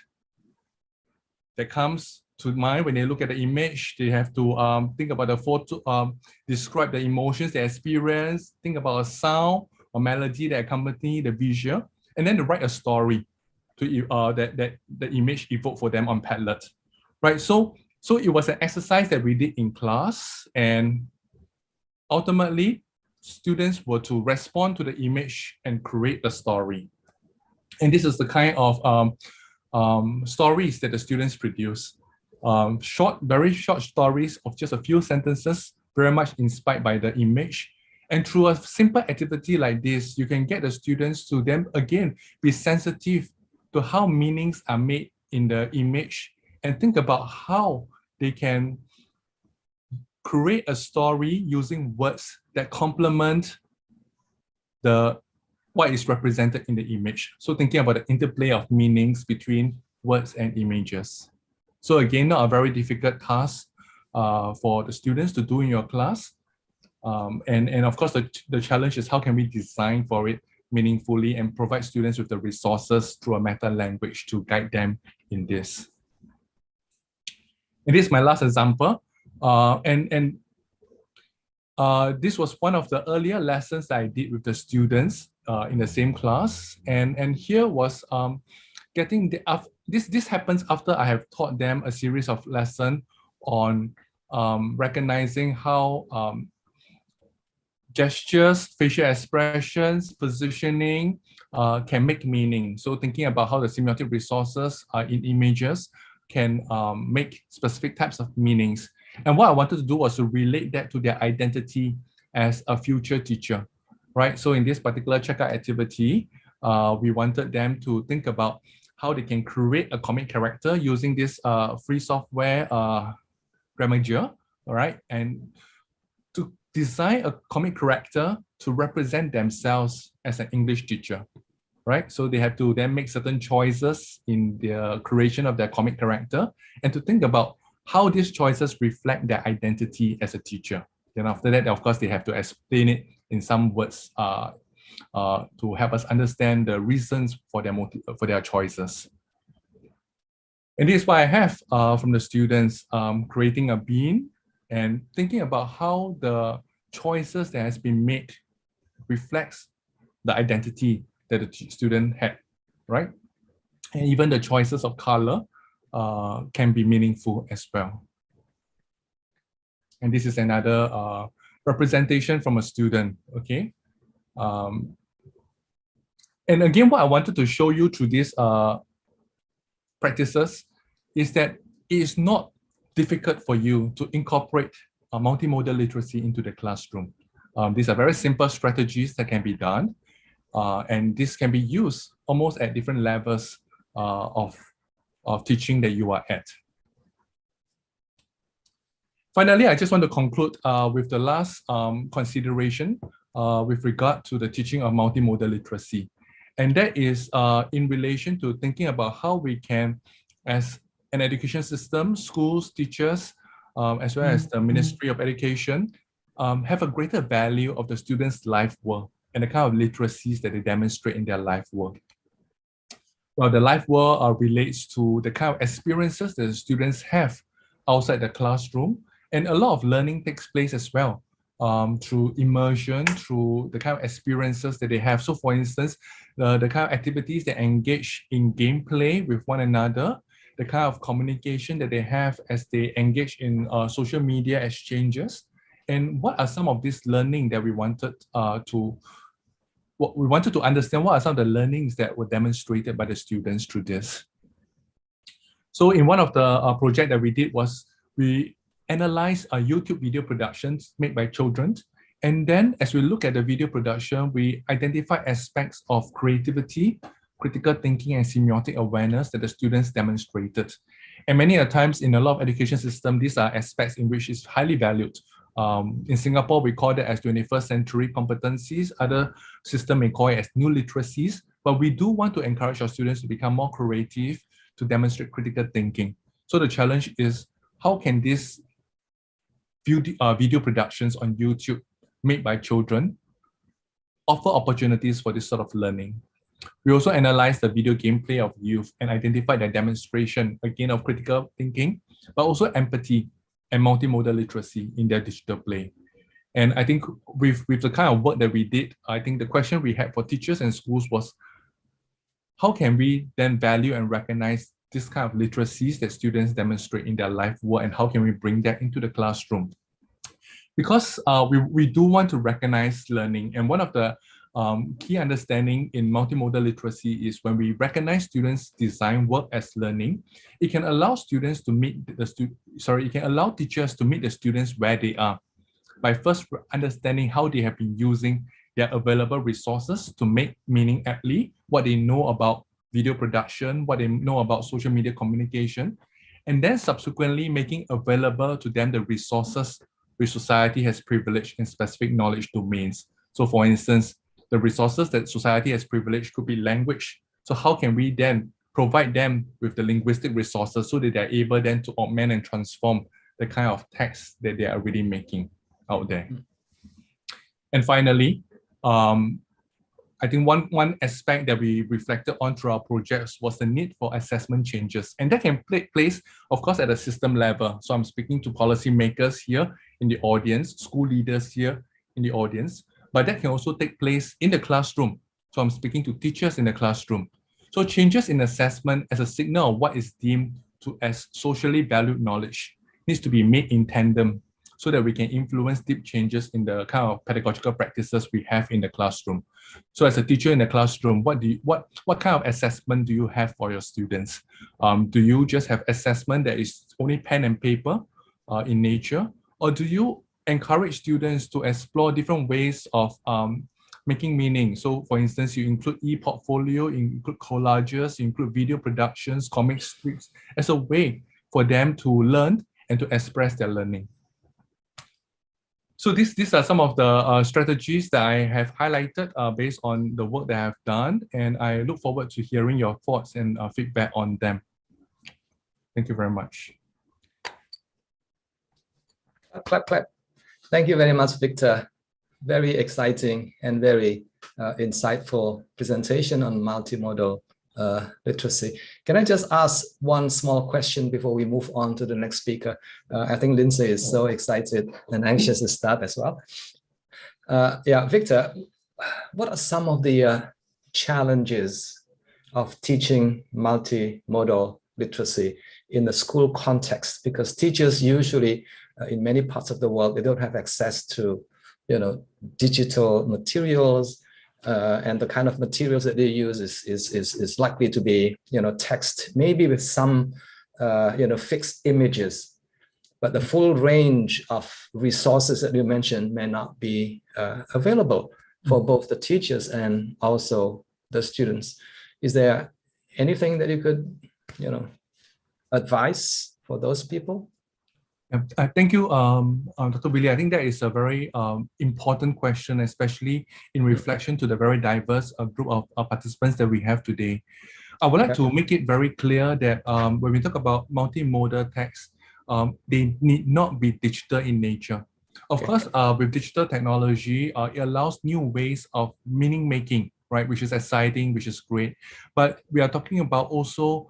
that comes to mind. When they look at the image, they have to think about the photo, describe the emotions they experience, think about a sound or melody that accompany the visual, and then to write a story to that the image evoked for them on Padlet, right? So it was an exercise that we did in class, and ultimately, students were to respond to the image and create the story. And this is the kind of stories that the students produce. Very short stories of just a few sentences, very much inspired by the image. And through a simple activity like this, you can get the students to then again be sensitive to how meanings are made in the image and think about how they can create a story using words that complement what is represented in the image. So thinking about the interplay of meanings between words and images. So again, not a very difficult task for the students to do in your class. And of course, the challenge is how can we design for it meaningfully and provide students with the resources through a meta language to guide them in this. And this is my last example. This was one of the earlier lessons that I did with the students in the same class. And here was getting this happens after I have taught them a series of lessons on recognizing how gestures, facial expressions, positioning can make meaning. So thinking about how the semiotic resources in images can make specific types of meanings. And what I wanted to do was to relate that to their identity as a future teacher, right? So in this particular checkout activity, we wanted them to think about how they can create a comic character using this free software, Gramagear, all right? And to design a comic character to represent themselves as an English teacher, right? So they have to then make certain choices in the creation of their comic character and to think about how these choices reflect their identity as a teacher. Then after that, of course, they have to explain it in some words to help us understand the reasons for their choices. And this is what I have from the students, creating a bean and thinking about how the choices that has been made reflects the identity that the student had, right? And even the choices of color can be meaningful as well. And this is another representation from a student, okay? And again, what I wanted to show you through these practices is that it is not difficult for you to incorporate multimodal literacy into the classroom. These are very simple strategies that can be done, and this can be used almost at different levels of teaching that you are at. Finally, I just want to conclude with the last consideration with regard to the teaching of multimodal literacy. And that is in relation to thinking about how we can, as an education system, schools, teachers, as well as the Ministry of Education, have a greater value of the students' life work and the kind of literacies that they demonstrate in their life work. Well, the life work relates to the kind of experiences that the students have outside the classroom, and a lot of learning takes place as well through immersion, through the kind of experiences that they have. So for instance, the kind of activities that engage in gameplay with one another, the kind of communication that they have as they engage in social media exchanges, and what are some of this learning that we wanted to understand. What are some of the learnings that were demonstrated by the students through this? So in one of the projects that we did was we analyzed YouTube video productions made by children. And then as we look at the video production, we identify aspects of creativity, critical thinking, and semiotic awareness that the students demonstrated. And many a times in a lot of education systems, these are aspects in which is highly valued. In Singapore, we call that as 21st century competencies. Other systems may call it as new literacies. But we do want to encourage our students to become more creative, to demonstrate critical thinking. So the challenge is, how can these video productions on YouTube made by children offer opportunities for this sort of learning? We also analyzed the video gameplay of youth and identified their demonstration, again, of critical thinking, but also empathy and multimodal literacy in their digital play. And I think with the kind of work that we did, I think the question we had for teachers and schools was, how can we then value and recognize this kind of literacies that students demonstrate in their life work, and how can we bring that into the classroom? Because we do want to recognize learning, and one of the key understanding in multimodal literacy is when we recognize students' design work as learning, it can allow students to meet it can allow teachers to meet the students where they are by first understanding how they have been using their available resources to make meaning aptly, what they know about video production, what they know about social media communication, and then subsequently making available to them the resources which society has privileged in specific knowledge domains. So for instance, the resources that society has privileged could be language. So how can we then provide them with the linguistic resources so that they're able then to augment and transform the kind of text that they are already making out there? And finally, I think one aspect that we reflected on through our projects was the need for assessment changes. And that can take place, of course, at a system level. So I'm speaking to policymakers here in the audience, school leaders here in the audience, but that can also take place in the classroom. So I'm speaking to teachers in the classroom. So changes in assessment as a signal of what is deemed as socially valued knowledge needs to be made in tandem so that we can influence deep changes in the kind of pedagogical practices we have in the classroom. So as a teacher in the classroom, what kind of assessment do you have for your students? Do you just have assessment that is only pen and paper in nature? Or do you encourage students to explore different ways of making meaning? So for instance, you include e-portfolio, you include collages, you include video productions, comic strips as a way for them to learn and to express their learning. So these are some of the strategies that I have highlighted based on the work that I have done, and I look forward to hearing your thoughts and feedback on them. Thank you very much. Clap, clap. Thank you very much, Victor. Very exciting and very insightful presentation on multimodal literacy. Can I just ask one small question before we move on to the next speaker? I think Lindsay is so excited and anxious to start as well. Yeah, Victor, what are some of the challenges of teaching multimodal literacy in the school context, because teachers usually in many parts of the world, they don't have access to, digital materials, and the kind of materials that they use is likely to be, text, maybe with some, fixed images. But the full range of resources that you mentioned may not be available for both the teachers and also the students. Is there anything that you could, advise for those people? Thank you, Dr. Billy. I think that is a very important question, especially in reflection to the very diverse group of participants that we have today. I would like to make it very clear that when we talk about multimodal text, they need not be digital in nature. Of course, with digital technology, it allows new ways of meaning making, right? Which is exciting, which is great. But we are talking about also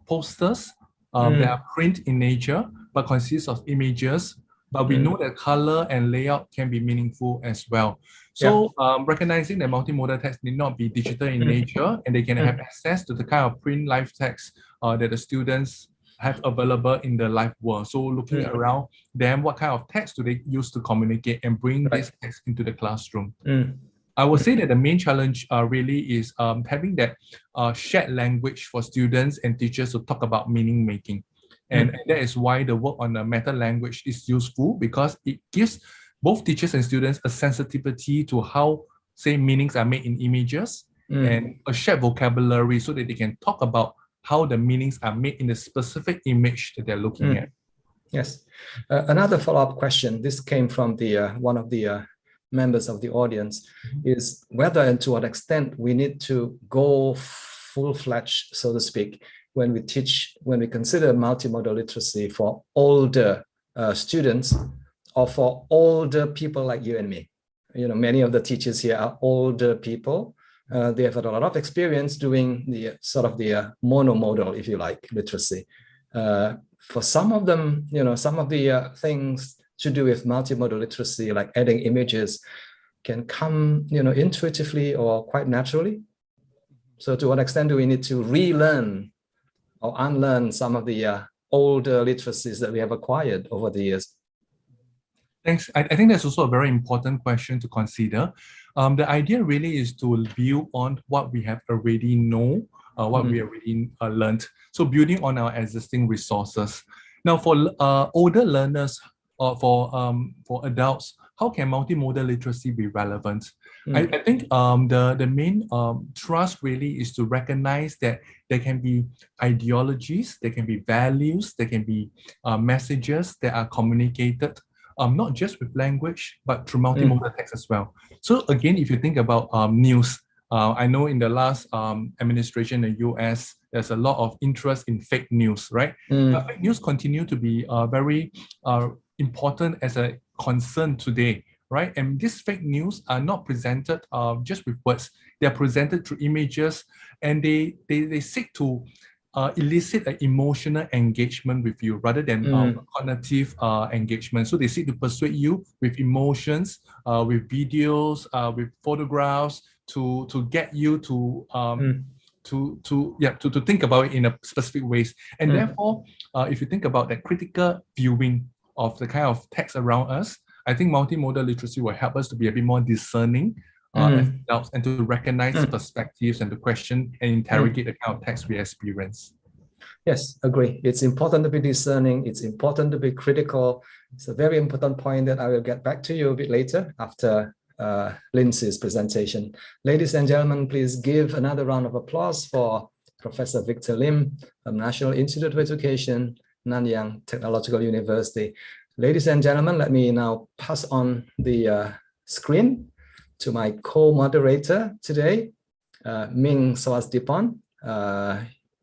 posters that are print in nature, but consist of images. But we know that color and layout can be meaningful as well. So recognizing that multimodal text need not be digital in nature, and they can have access to the kind of print live text that the students have available in the live world. So looking around them, what kind of text do they use to communicate and bring this text into the classroom? I would say that the main challenge really is having that shared language for students and teachers to talk about meaning making. And that is why the work on the meta language is useful, because it gives both teachers and students a sensitivity to how, say, meanings are made in images and a shared vocabulary so that they can talk about how the meanings are made in the specific image that they're looking at. Yes. Another follow-up question, this came from the one of the members of the audience, is whether and to what extent we need to go full-fledged, so to speak, when we consider multimodal literacy for older students or for older people like you and me. Many of the teachers here are older people. They have had a lot of experience doing the sort of the monomodal, if you like, literacy. For some of them, some of the things to do with multimodal literacy, like adding images, can come, intuitively or quite naturally. So to what extent do we need to relearn or unlearn some of the older literacies that we have acquired over the years? Thanks. I think that's also a very important question to consider. The idea really is to build on what we have already know, what we already learned. So building on our existing resources. Now, for older learners or for adults, how can multimodal literacy be relevant? I think the main thrust really is to recognize that there can be ideologies, there can be values, there can be messages that are communicated not just with language, but through multimodal text as well. So again, if you think about news, I know in the last administration in the US, there's a lot of interest in fake news, right? Fake news continue to be very important as a concern today, right? And these fake news are not presented just with words. They are presented through images, and they seek to elicit an emotional engagement with you rather than cognitive engagement. So they seek to persuade you with emotions, with videos, with photographs, to get you to think about it in a specific ways. And therefore, if you think about that critical viewing of the kind of text around us, I think multimodal literacy will help us to be a bit more discerning as adults, and to recognize perspectives and to question and interrogate the kind of text we experience. Yes, agree. It's important to be discerning. It's important to be critical. It's a very important point that I will get back to you a bit later after Lindsay's presentation. Ladies and gentlemen, please give another round of applause for Professor Victor Lim from National Institute of Education, Nanyang Technological University. Ladies and gentlemen, let me now pass on the screen to my co-moderator today, Ming Sawasdipon.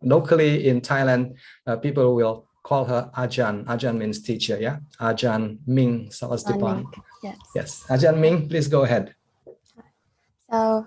Locally in Thailand, people will call her Ajan. Ajan means teacher, yeah? Ajan Ming Sawasdipon. Yes. Ajan Ming, please go ahead. So,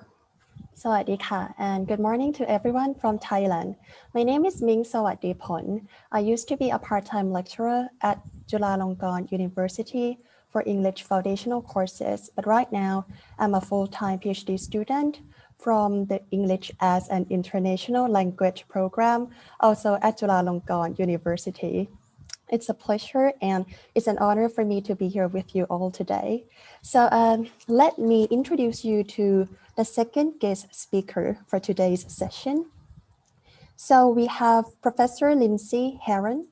Sawadee, and good morning to everyone from Thailand. My name is Ming Sawatdipon. I used to be a part-time lecturer at Chulalongkorn University for English foundational courses, but right now I'm a full-time PhD student from the English as an International Language program, also at Chulalongkorn University. It's a pleasure and it's an honor for me to be here with you all today. So let me introduce you to the second guest speaker for today's session. So we have Professor Lindsay Herron.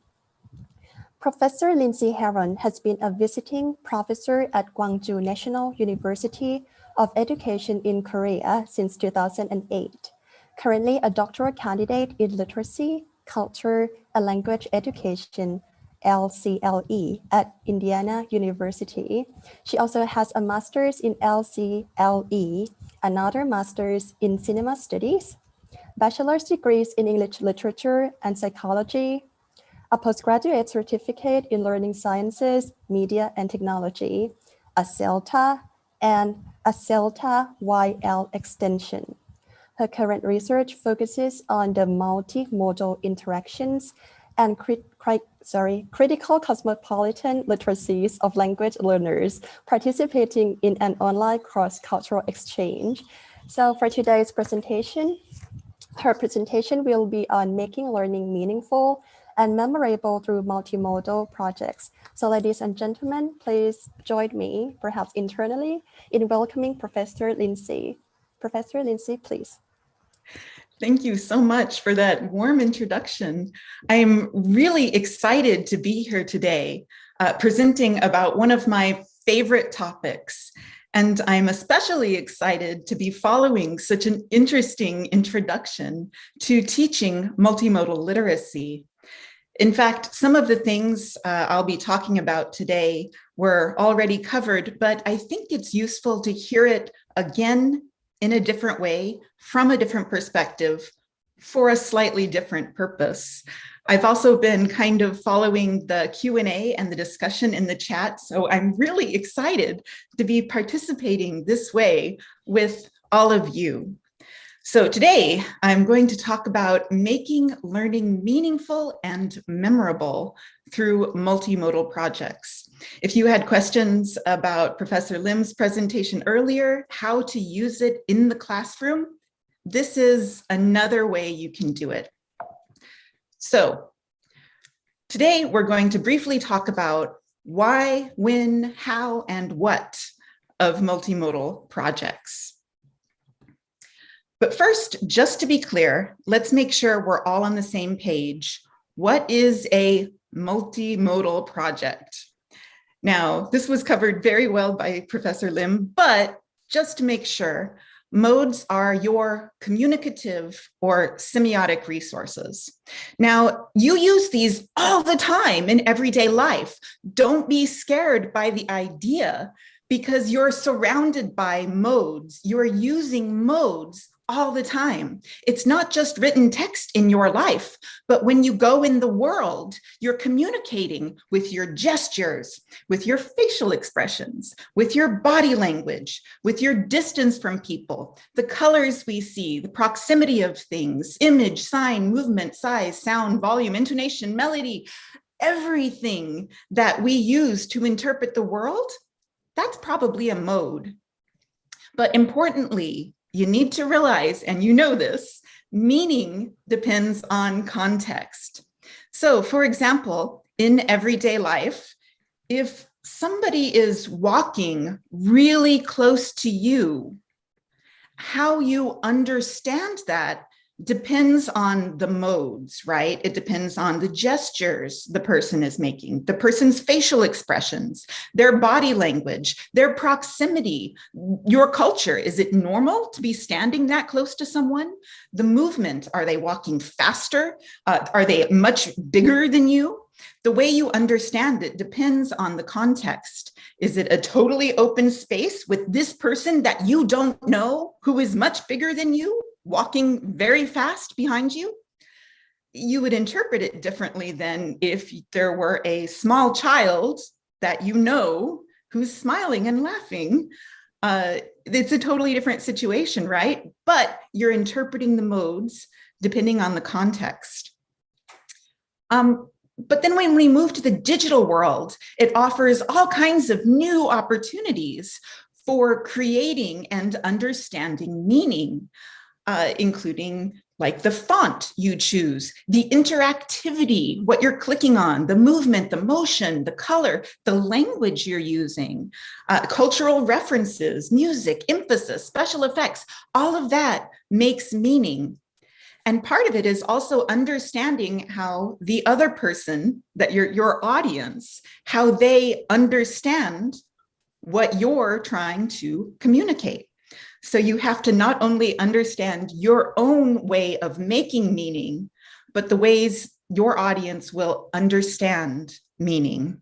Professor Lindsay Herron has been a visiting professor at Gwangju National University of Education in Korea since 2008. Currently a doctoral candidate in literacy, culture, and language education, LCLE, at Indiana University. She also has a master's in LCLE, another master's in cinema studies, bachelor's degrees in English literature and psychology, a postgraduate certificate in learning sciences, media, and technology, a CELTA, and a CELTA YL extension. Her current research focuses on the multimodal interactions and critical cosmopolitan literacies of language learners participating in an online cross-cultural exchange. So for today's presentation, her presentation will be on making learning meaningful and memorable through multimodal projects. So ladies and gentlemen, please join me, perhaps internally, in welcoming Professor Lindsay. Professor Lindsay, please. Thank you so much for that warm introduction. I'm really excited to be here today, presenting about one of my favorite topics. And I'm especially excited to be following such an interesting introduction to teaching multimodal literacy. In fact, some of the things I'll be talking about today were already covered, but I think it's useful to hear it again in a different way, from a different perspective, for a slightly different purpose. I've also been kind of following the Q&A and the discussion in the chat, so I'm really excited to be participating this way with all of you. So today, I'm going to talk about making learning meaningful and memorable through multimodal projects. If you had questions about Professor Lim's presentation earlier, how to use it in the classroom, this is another way you can do it. So today, we're going to briefly talk about why, when, how, and what of multimodal projects. But first, just to be clear, let's make sure we're all on the same page. What is a multimodal project? Now, this was covered very well by Professor Lim, but just to make sure, modes are your communicative or semiotic resources. Now, you use these all the time in everyday life. Don't be scared by the idea because you're surrounded by modes. You're using modes all the time. It's not just written text in your life, but when you go in the world, you're communicating with your gestures, with your facial expressions, with your body language, with your distance from people, the colors we see, the proximity of things, image, sign, movement, size, sound, volume, intonation, melody, everything that we use to interpret the world, that's probably a mode. But importantly, you need to realize, and you know this, meaning depends on context. So for example, in everyday life, if somebody is walking really close to you, how you understand that depends on the modes, right? It depends on the gestures the person is making, the person's facial expressions, their body language, their proximity, your culture. Is it normal to be standing that close to someone? The movement, are they walking faster? Are they much bigger than you? The way you understand it depends on the context. Is it a totally open space with this person that you don't know who is much bigger than you, walking very fast behind you? You would interpret it differently than if there were a small child that you know who's smiling and laughing. It's a totally different situation, right? But you're interpreting the modes depending on the context. But then when we move to the digital world, it offers all kinds of new opportunities for creating and understanding meaning, including like the font you choose, the interactivity, what you're clicking on, the movement, the motion, the color, the language you're using, cultural references, music, emphasis, special effects, all of that makes meaning. And part of it is also understanding how the other person, that your audience, how they understand what you're trying to communicate. So you have to not only understand your own way of making meaning, but the ways your audience will understand meaning.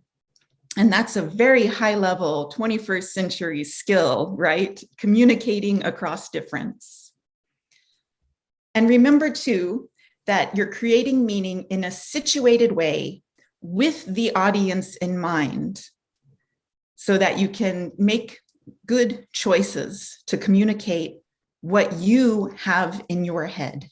And that's a very high level 21st century skill, right? Communicating across difference. And remember too, that you're creating meaning in a situated way with the audience in mind, so that you can make good choices to communicate what you have in your head.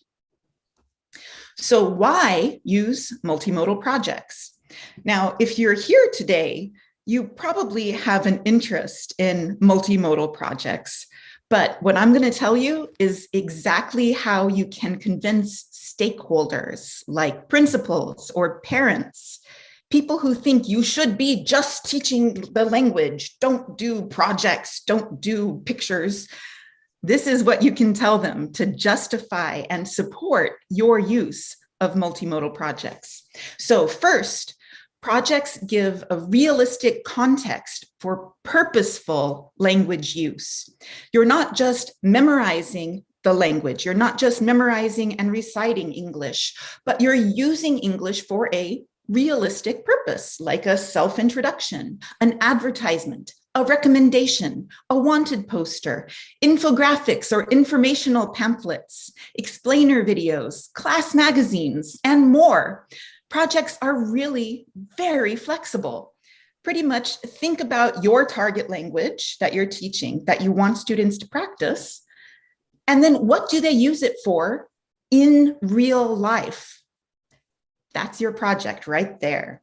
So why use multimodal projects? Now, if you're here today, you probably have an interest in multimodal projects, but what I'm going to tell you is exactly how you can convince stakeholders like principals or parents, people who think you should be just teaching the language, don't do projects, don't do pictures. This is what you can tell them to justify and support your use of multimodal projects. So first, projects give a realistic context for purposeful language use. You're not just memorizing the language, you're not just memorizing and reciting English, but you're using English for a realistic purpose, like a self-introduction, an advertisement, a recommendation, a wanted poster, infographics or informational pamphlets, explainer videos, class magazines, and more. Projects are really very flexible. Pretty much think about your target language that you're teaching, that you want students to practice, and then what do they use it for in real life? That's your project right there.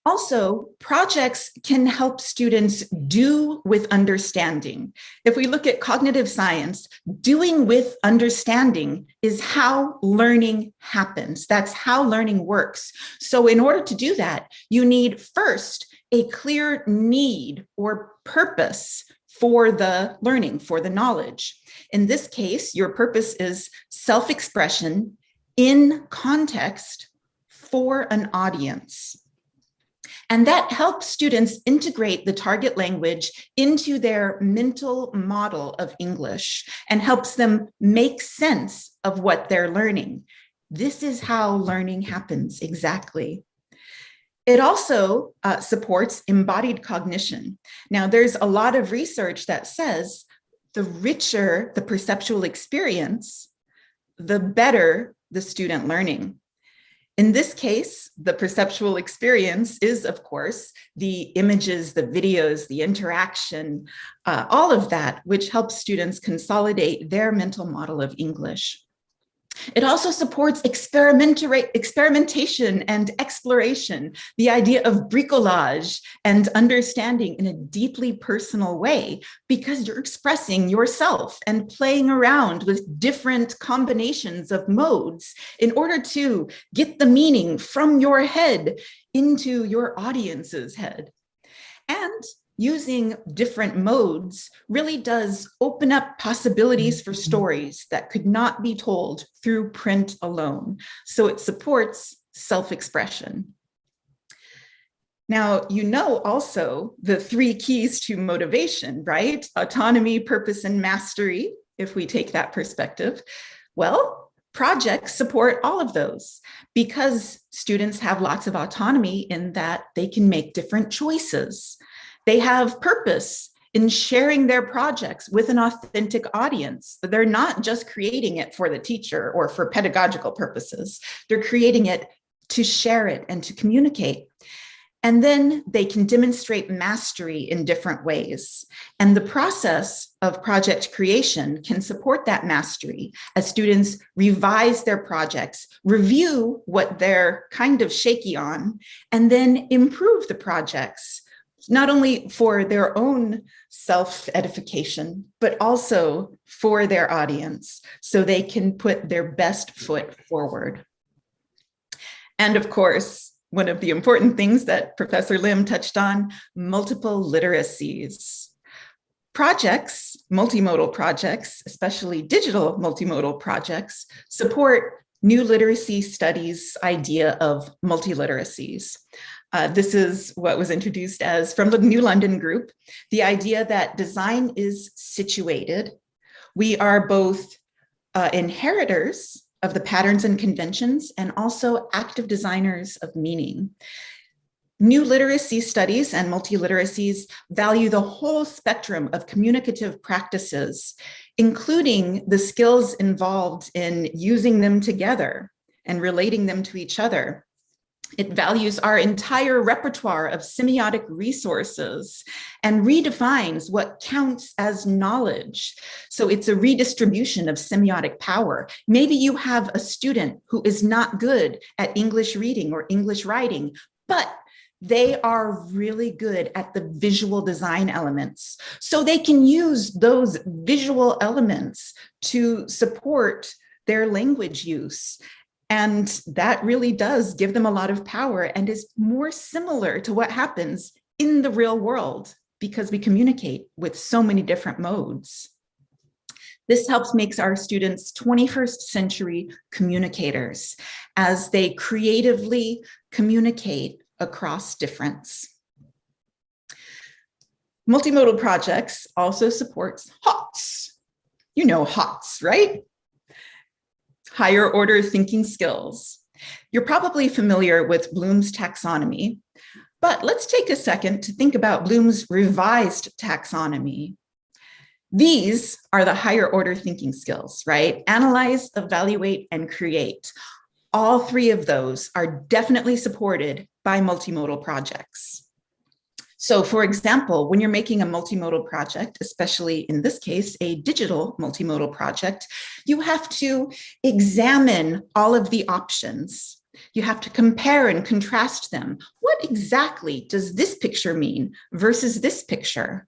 Also, projects can help students do with understanding. If we look at cognitive science, doing with understanding is how learning happens. That's how learning works. So in order to do that, you need first a clear need or purpose for the learning, for the knowledge. In this case, your purpose is self-expression in context for an audience. And that helps students integrate the target language into their mental model of English and helps them make sense of what they're learning. This is how learning happens exactly. It also supports embodied cognition. Now, there's a lot of research that says the richer the perceptual experience, the better the student learning. In this case, the perceptual experience is, of course, the images, the videos, the interaction, all of that, which helps students consolidate their mental model of English. It also supports experimentation and exploration, the idea of bricolage and understanding in a deeply personal way, because you're expressing yourself and playing around with different combinations of modes in order to get the meaning from your head into your audience's head. And using different modes really does open up possibilities for stories that could not be told through print alone. So it supports self-expression. Now, you know also the 3 keys to motivation, right? Autonomy, purpose, and mastery, if we take that perspective. Well, projects support all of those because students have lots of autonomy in that they can make different choices. They have purpose in sharing their projects with an authentic audience. They're not just creating it for the teacher or for pedagogical purposes. They're creating it to share it and to communicate. And then they can demonstrate mastery in different ways. And the process of project creation can support that mastery as students revise their projects, review what they're kind of shaky on, and then improve the projects not only for their own self-edification, but also for their audience, so they can put their best foot forward. And of course, one of the important things that Professor Lim touched on, multiple literacies. Projects, multimodal projects, especially digital multimodal projects, support new literacy studies idea of multiliteracies. This is what was introduced as from the New London group, the idea that design is situated. We are both inheritors of the patterns and conventions and also active designers of meaning. New literacy studies and multiliteracies value the whole spectrum of communicative practices, including the skills involved in using them together and relating them to each other. It values our entire repertoire of semiotic resources and redefines what counts as knowledge. So it's a redistribution of semiotic power. Maybe you have a student who is not good at English reading or English writing, but they are really good at the visual design elements. So they can use those visual elements to support their language use. And that really does give them a lot of power and is more similar to what happens in the real world because we communicate with so many different modes. This helps make our students 21st century communicators as they creatively communicate across difference. Multimodal projects also supports HOTS. You know HOTS, right? Higher order thinking skills. You're probably familiar with Bloom's taxonomy, but let's take a second to think about Bloom's revised taxonomy. These are the higher order thinking skills, right? Analyze, evaluate, and create. All three of those are definitely supported by multimodal projects. So for example, when you're making a multimodal project, especially in this case, a digital multimodal project, you have to examine all of the options. You have to compare and contrast them. What exactly does this picture mean versus this picture?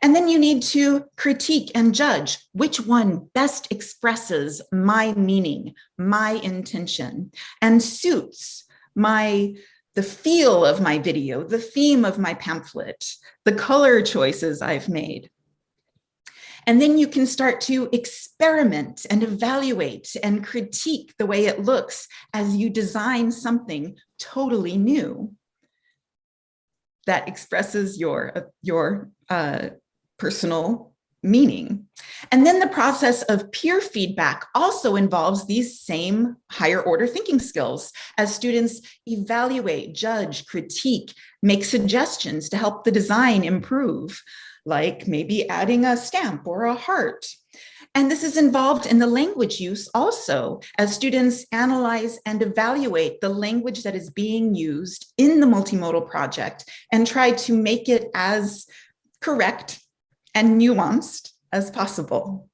And then you need to critique and judge which one best expresses my meaning, my intention, and suits the feel of my video, the theme of my pamphlet, the color choices I've made. And then you can start to experiment and evaluate and critique the way it looks as you design something totally new that expresses your personal meaning. And then the process of peer feedback also involves these same higher order thinking skills as students evaluate, judge, critique, make suggestions to help the design improve, like maybe adding a stamp or a heart. And this is involved in the language use also, as students analyze and evaluate the language that is being used in the multimodal project and try to make it as correct and nuanced as possible.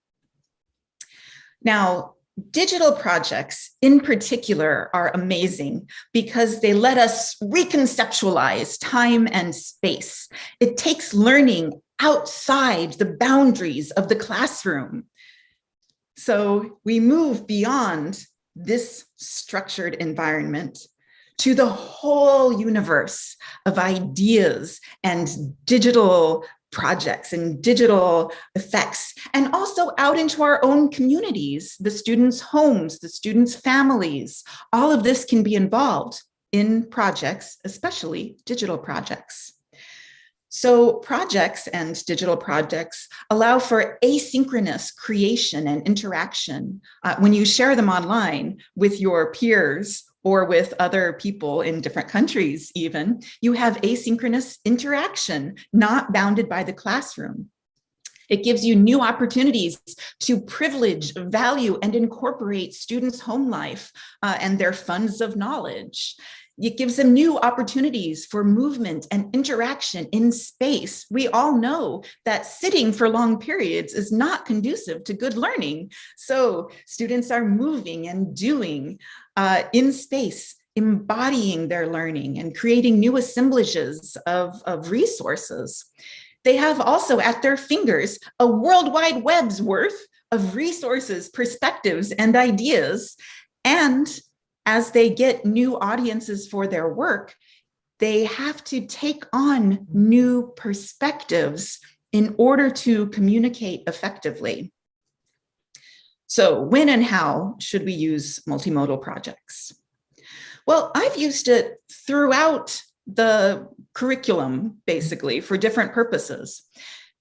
Now, digital projects in particular are amazing because they let us reconceptualize time and space. It takes learning outside the boundaries of the classroom. So we move beyond this structured environment to the whole universe of ideas and digital projects and digital effects, and also out into our own communities, the students' homes, the students' families. All of this can be involved in projects, especially digital projects. So projects and digital projects allow for asynchronous creation and interaction. When you share them online with your peers or with other people in different countries even, you have asynchronous interaction, not bounded by the classroom. It gives you new opportunities to privilege, value, and incorporate students' home life and their funds of knowledge. It gives them new opportunities for movement and interaction in space. We all know that sitting for long periods is not conducive to good learning. So students are moving and doing in space embodying their learning and creating new assemblages of resources. They have also at their fingers a World Wide Web's worth of resources, perspectives, and ideas. And as they get new audiences for their work, they have to take on new perspectives in order to communicate effectively. So when and how should we use multimodal projects? Well, I've used it throughout the curriculum, basically, for different purposes.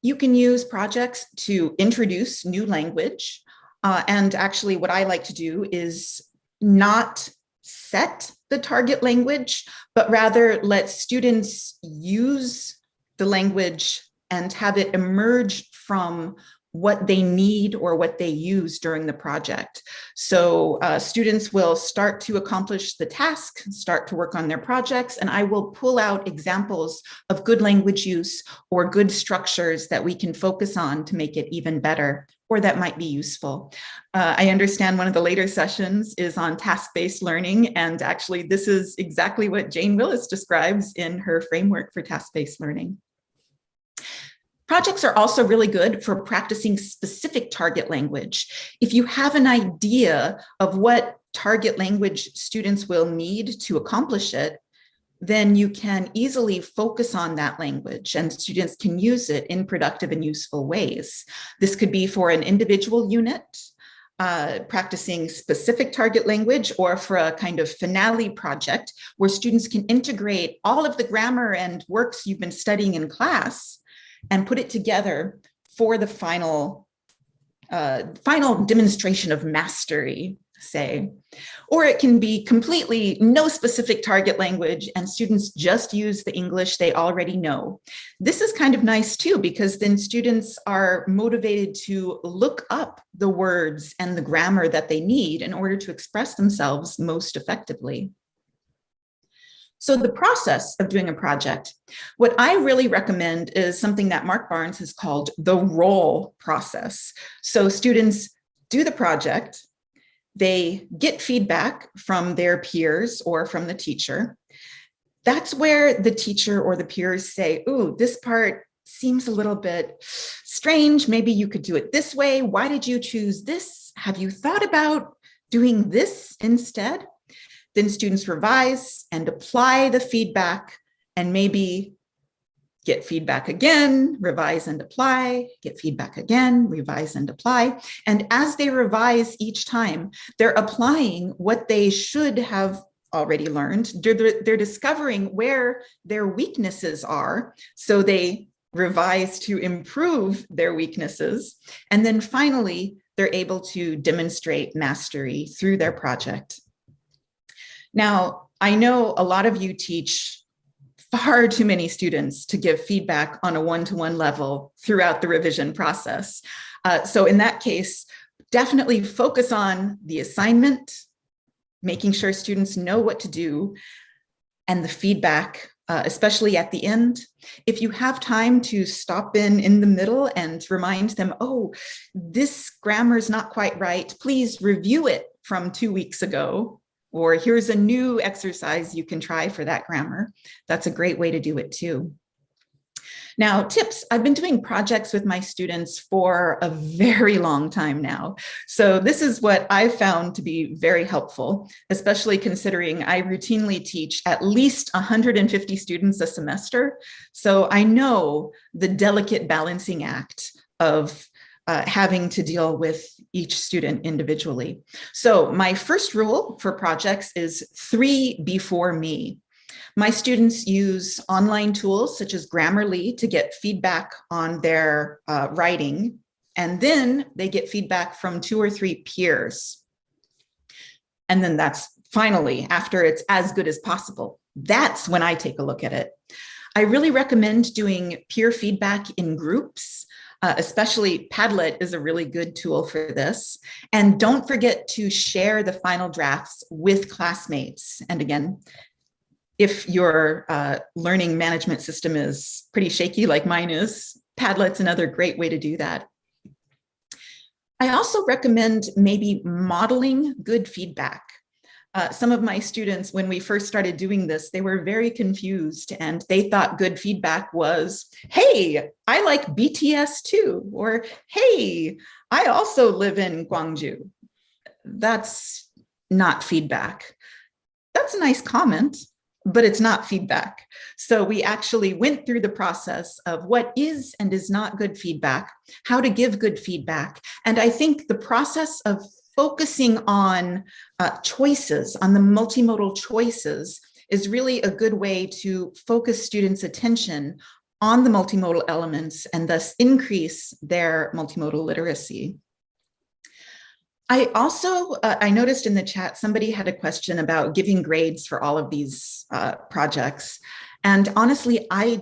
You can use projects to introduce new language. And actually, what I like to do is not set the target language, but rather let students use the language and have it emerge from what they need or what they use during the project. So students will start to accomplish the task, start to work on their projects, and I will pull out examples of good language use or good structures that we can focus on to make it even better, or that might be useful. I understand one of the later sessions is on task-based learning, and actually this is exactly what Jane Willis describes in her framework for task-based learning. Projects are also really good for practicing specific target language. If you have an idea of what target language students will need to accomplish it, then you can easily focus on that language and students can use it in productive and useful ways. This could be for an individual unit, practicing specific target language, or for a kind of finale project where students can integrate all of the grammar and works you've been studying in class and put it together for the final demonstration of mastery, say. Or it can be completely no specific target language and students just use the English they already know. This is kind of nice too, because then students are motivated to look up the words and the grammar that they need in order to express themselves most effectively. So the process of doing a project, what I really recommend is something that Mark Barnes has called the role process. So students do the project, they get feedback from their peers or from the teacher. That's where the teacher or the peers say, ooh, this part seems a little bit strange. Maybe you could do it this way. Why did you choose this? Have you thought about doing this instead? Then students revise and apply the feedback and maybe get feedback again, revise and apply, get feedback again, revise and apply. And as they revise each time, they're applying what they should have already learned. They're discovering where their weaknesses are. So they revise to improve their weaknesses. And then finally, they're able to demonstrate mastery through their project. Now, I know a lot of you teach far too many students to give feedback on a one-to-one level throughout the revision process. So in that case, definitely focus on the assignment, making sure students know what to do, and the feedback, especially at the end. If you have time to stop in the middle and remind them, oh, this grammar is not quite right, please review it from 2 weeks ago. Or here's a new exercise you can try for that grammar. That's a great way to do it too. Now, tips. I've been doing projects with my students for a very long time now. So this is what I've found to be very helpful, especially considering I routinely teach at least 150 students a semester. So I know the delicate balancing act of having to deal with each student individually. So my first rule for projects is 3 before me. My students use online tools such as Grammarly to get feedback on their writing, and then they get feedback from 2 or 3 peers. And then that's finally, after it's as good as possible, that's when I take a look at it. I really recommend doing peer feedback in groups. Especially Padlet is a really good tool for this. And don't forget to share the final drafts with classmates. And again, if your learning management system is pretty shaky like mine is, Padlet's another great way to do that. I also recommend maybe modeling good feedback. Some of my students, when we first started doing this, they were very confused and they thought good feedback was, hey, I like BTS too, or hey, I also live in Gwangju. That's not feedback. That's a nice comment, but it's not feedback. So we actually went through the process of what is and is not good feedback, how to give good feedback. And I think the process of focusing on choices, on the multimodal choices, is really a good way to focus students' attention on the multimodal elements and thus increase their multimodal literacy. I also, I noticed in the chat, somebody had a question about giving grades for all of these projects. And honestly, I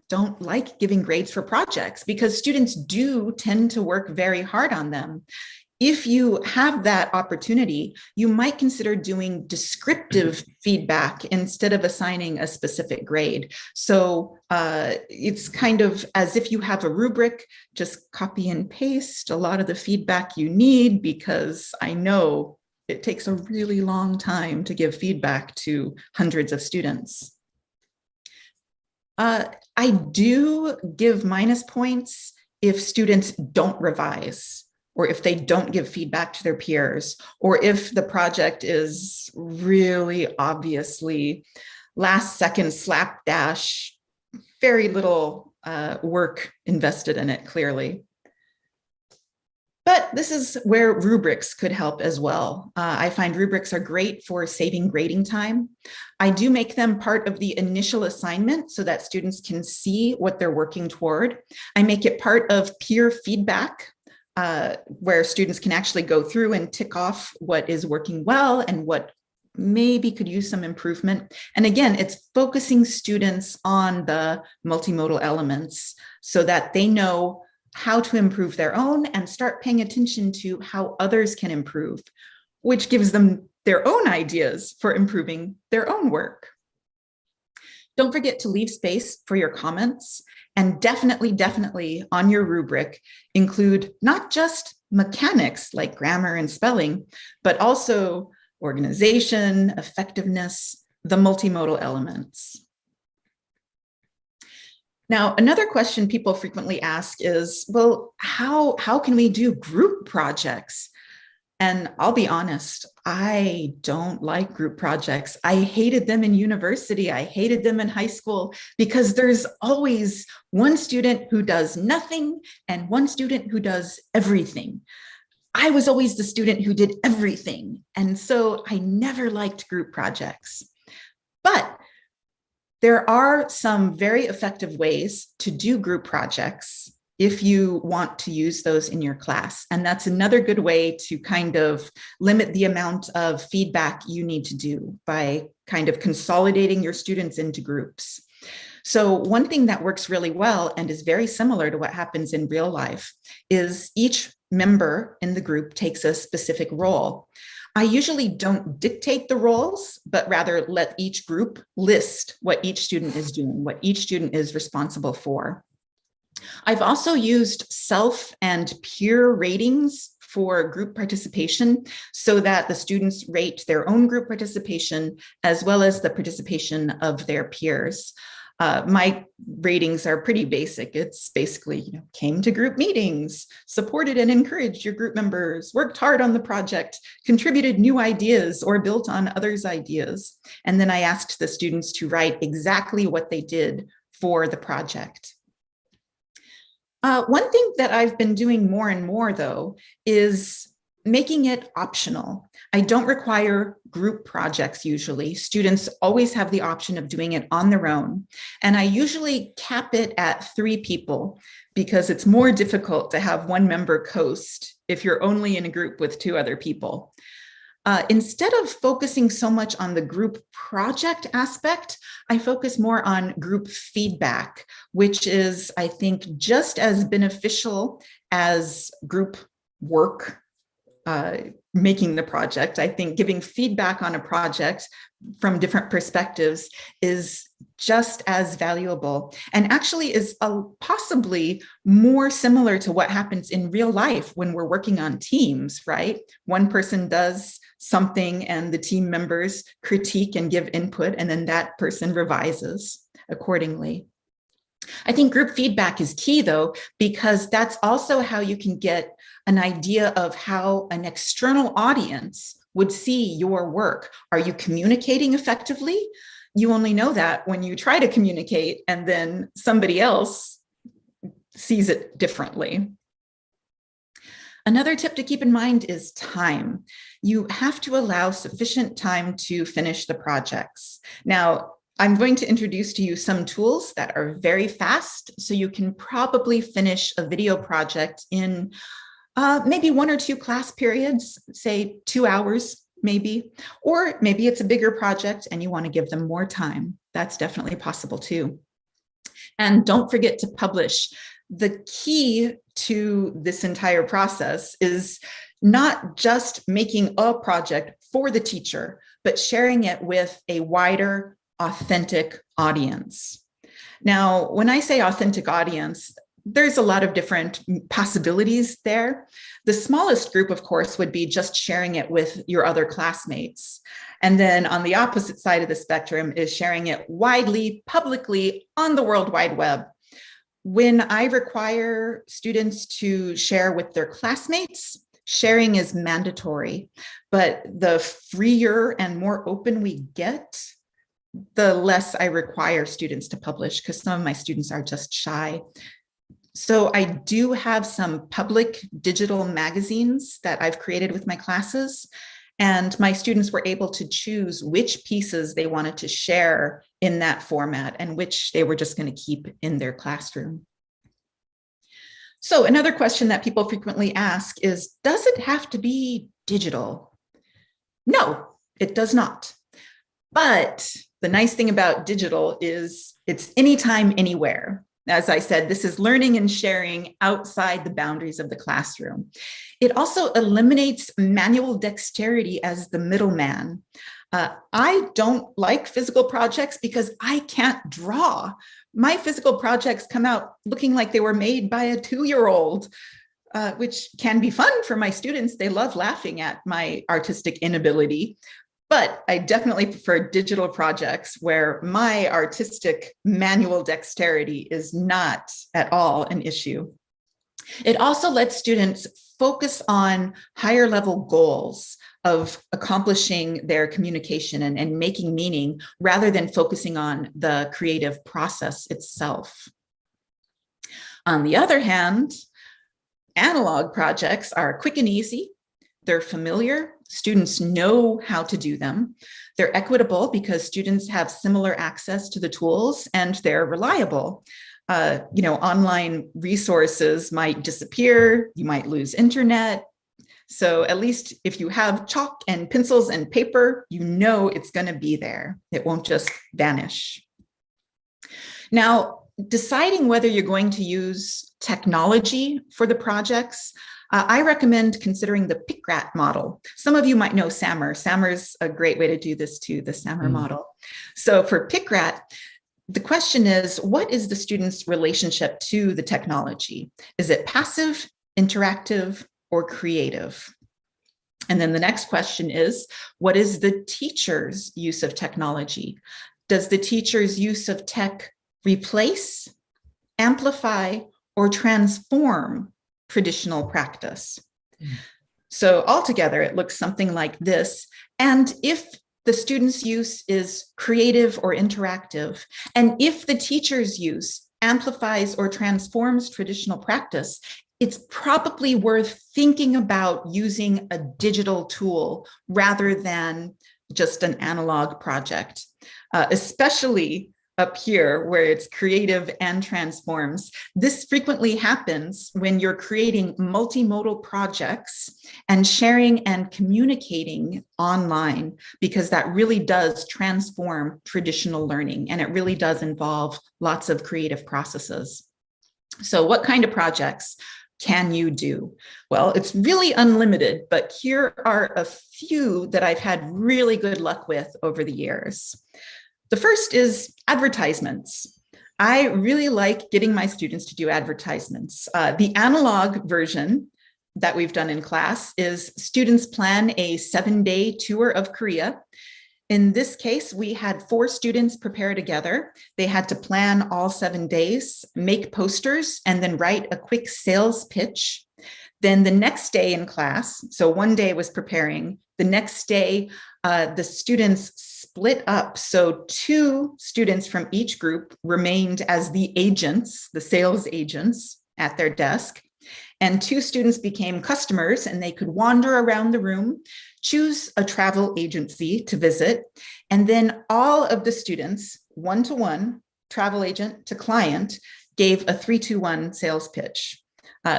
don't like giving grades for projects because students do tend to work very hard on them. If you have that opportunity, you might consider doing descriptive feedback instead of assigning a specific grade. So it's kind of as if you have a rubric, just copy and paste a lot of the feedback you need, because I know it takes a really long time to give feedback to hundreds of students. I do give minus points if students don't revise, or if they don't give feedback to their peers, or if the project is really obviously last second slapdash, very little work invested in it, clearly. But this is where rubrics could help as well. I find rubrics are great for saving grading time. I do make them part of the initial assignment so that students can see what they're working toward. I make it part of peer feedback, where students can actually go through and tick off what is working well and what maybe could use some improvement. And again, it's focusing students on the multimodal elements so that they know how to improve their own and start paying attention to how others can improve, which gives them their own ideas for improving their own work. Don't forget to leave space for your comments. And definitely on your rubric, include not just mechanics like grammar and spelling, but also organization, effectiveness, the multimodal elements. Now, another question people frequently ask is, well, how can we do group projects? And I'll be honest, I don't like group projects. I hated them in university. I hated them in high school because there's always one student who does nothing and one student who does everything. I was always the student who did everything. And so I never liked group projects. But there are some very effective ways to do group projects if you want to use those in your class. And that's another good way to kind of limit the amount of feedback you need to do by kind of consolidating your students into groups. So one thing that works really well and is very similar to what happens in real life is each member in the group takes a specific role. I usually don't dictate the roles, but rather let each group list what each student is doing, what each student is responsible for. I've also used self and peer ratings for group participation so that the students rate their own group participation as well as the participation of their peers. My ratings are pretty basic. It's basically, came to group meetings, supported and encouraged your group members, worked hard on the project, contributed new ideas or built on others' ideas. And then I asked the students to write exactly what they did for the project. One thing that I've been doing more and more, though, is making it optional. I don't require group projects usually. Students always have the option of doing it on their own. And I usually cap it at 3 people because it's more difficult to have one member coast if you're only in a group with 2 other people. Instead of focusing so much on the group project aspect, I focus more on group feedback, which is, I think, just as beneficial as group work, making the project. I think giving feedback on a project from different perspectives is just as valuable and actually is possibly more similar to what happens in real life when we're working on teams, right? One person does something and the team members critique and give input, and then that person revises accordingly. I think group feedback is key though, because that's also how you can get an idea of how an external audience would see your work. Are you communicating effectively? You only know that when you try to communicate and then somebody else sees it differently. Another tip to keep in mind is time. You have to allow sufficient time to finish the projects. Now, I'm going to introduce to you some tools that are very fast, so you can probably finish a video project in maybe 1 or 2 class periods, say 2 hours maybe, or maybe it's a bigger project and you want to give them more time. That's definitely possible too. And don't forget to publish. The key to this entire process is not just making a project for the teacher, but sharing it with a wider, authentic audience. Now, when I say authentic audience, there's a lot of different possibilities there. The smallest group, of course, would be just sharing it with your other classmates. And then on the opposite side of the spectrum is sharing it widely, publicly on the World Wide Web. When I require students to share with their classmates, sharing is mandatory, but the freer and more open we get, the less I require students to publish, because some of my students are just shy. So I do have some public digital magazines that I've created with my classes, and my students were able to choose which pieces they wanted to share in that format and which they were just going to keep in their classroom. So another question that people frequently ask is, does it have to be digital? No, it does not. But the nice thing about digital is it's anytime, anywhere. As I said, this is learning and sharing outside the boundaries of the classroom. It also eliminates manual dexterity as the middleman. I don't like physical projects because I can't draw. My physical projects come out looking like they were made by a 2-year-old, which can be fun for my students. They love laughing at my artistic inability. But I definitely prefer digital projects where my artistic manual dexterity is not at all an issue. It also lets students focus on higher level goals of accomplishing their communication and making meaning rather than focusing on the creative process itself. On the other hand, analog projects are quick and easy. They're familiar. Students know how to do them. They're equitable because students have similar access to the tools, and they're reliable. Online resources might disappear. You might lose internet. So at least if you have chalk and pencils and paper, you know it's going to be there. It won't just vanish. Now, deciding whether you're going to use technology for the projects, I recommend considering the PICRAT model. Some of you might know SAMR. SAMR's a great way to do this too, the SAMR model. So for PICRAT, the question is, what is the student's relationship to the technology? Is it passive, interactive, or creative? And then the next question is, what is the teacher's use of technology? Does the teacher's use of tech replace, amplify, or transform traditional practice? So altogether, it looks something like this. And if the student's use is creative or interactive, and if the teacher's use amplifies or transforms traditional practice, it's probably worth thinking about using a digital tool rather than just an analog project, especially up here where it's creative and transforms. This frequently happens when you're creating multimodal projects and sharing and communicating online, because that really does transform traditional learning, and it really does involve lots of creative processes. So what kind of projects can you do? Well, it's really unlimited, but here are a few that I've had really good luck with over the years. The first is advertisements. I really like getting my students to do advertisements. The analog version that we've done in class is students plan a 7-day tour of Korea. In this case, we had 4 students prepare together. They had to plan all 7 days, make posters, and then write a quick sales pitch. Then the next day in class, so one day was preparing, the next day, the students split up. So 2 students from each group remained as the agents, the sales agents at their desk. And 2 students became customers, and they could wander around the room, choose a travel agency to visit, and then all of the students, one-to-one, travel agent to client, gave a 3-2-1 sales pitch.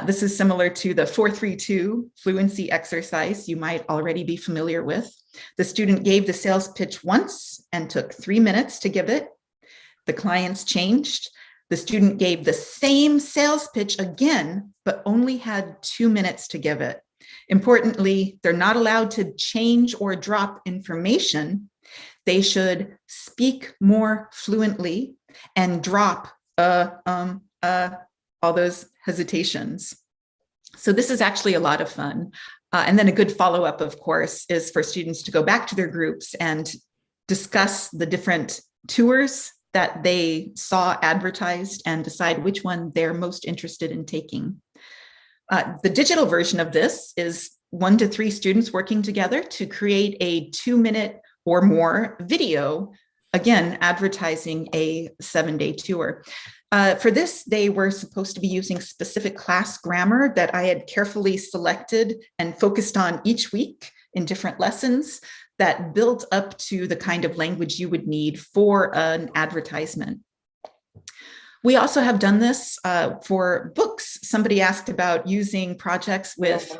This is similar to the 4-3-2 fluency exercise you might already be familiar with. The student gave the sales pitch once and took 3 minutes to give it. The clients changed. The student gave the same sales pitch again, but only had 2 minutes to give it. Importantly, they're not allowed to change or drop information. They should speak more fluently and drop all those hesitations. So this is actually a lot of fun. And then a good follow-up, of course, is for students to go back to their groups and discuss the different tours that they saw advertised and decide which one they're most interested in taking. The digital version of this is 1 to 3 students working together to create a 2-minute or more video, again, advertising a 7-day tour. For this, they were supposed to be using specific class grammar that I had carefully selected and focused on each week in different lessons that built up to the kind of language you would need for an advertisement. We also have done this for books. Somebody asked about using projects with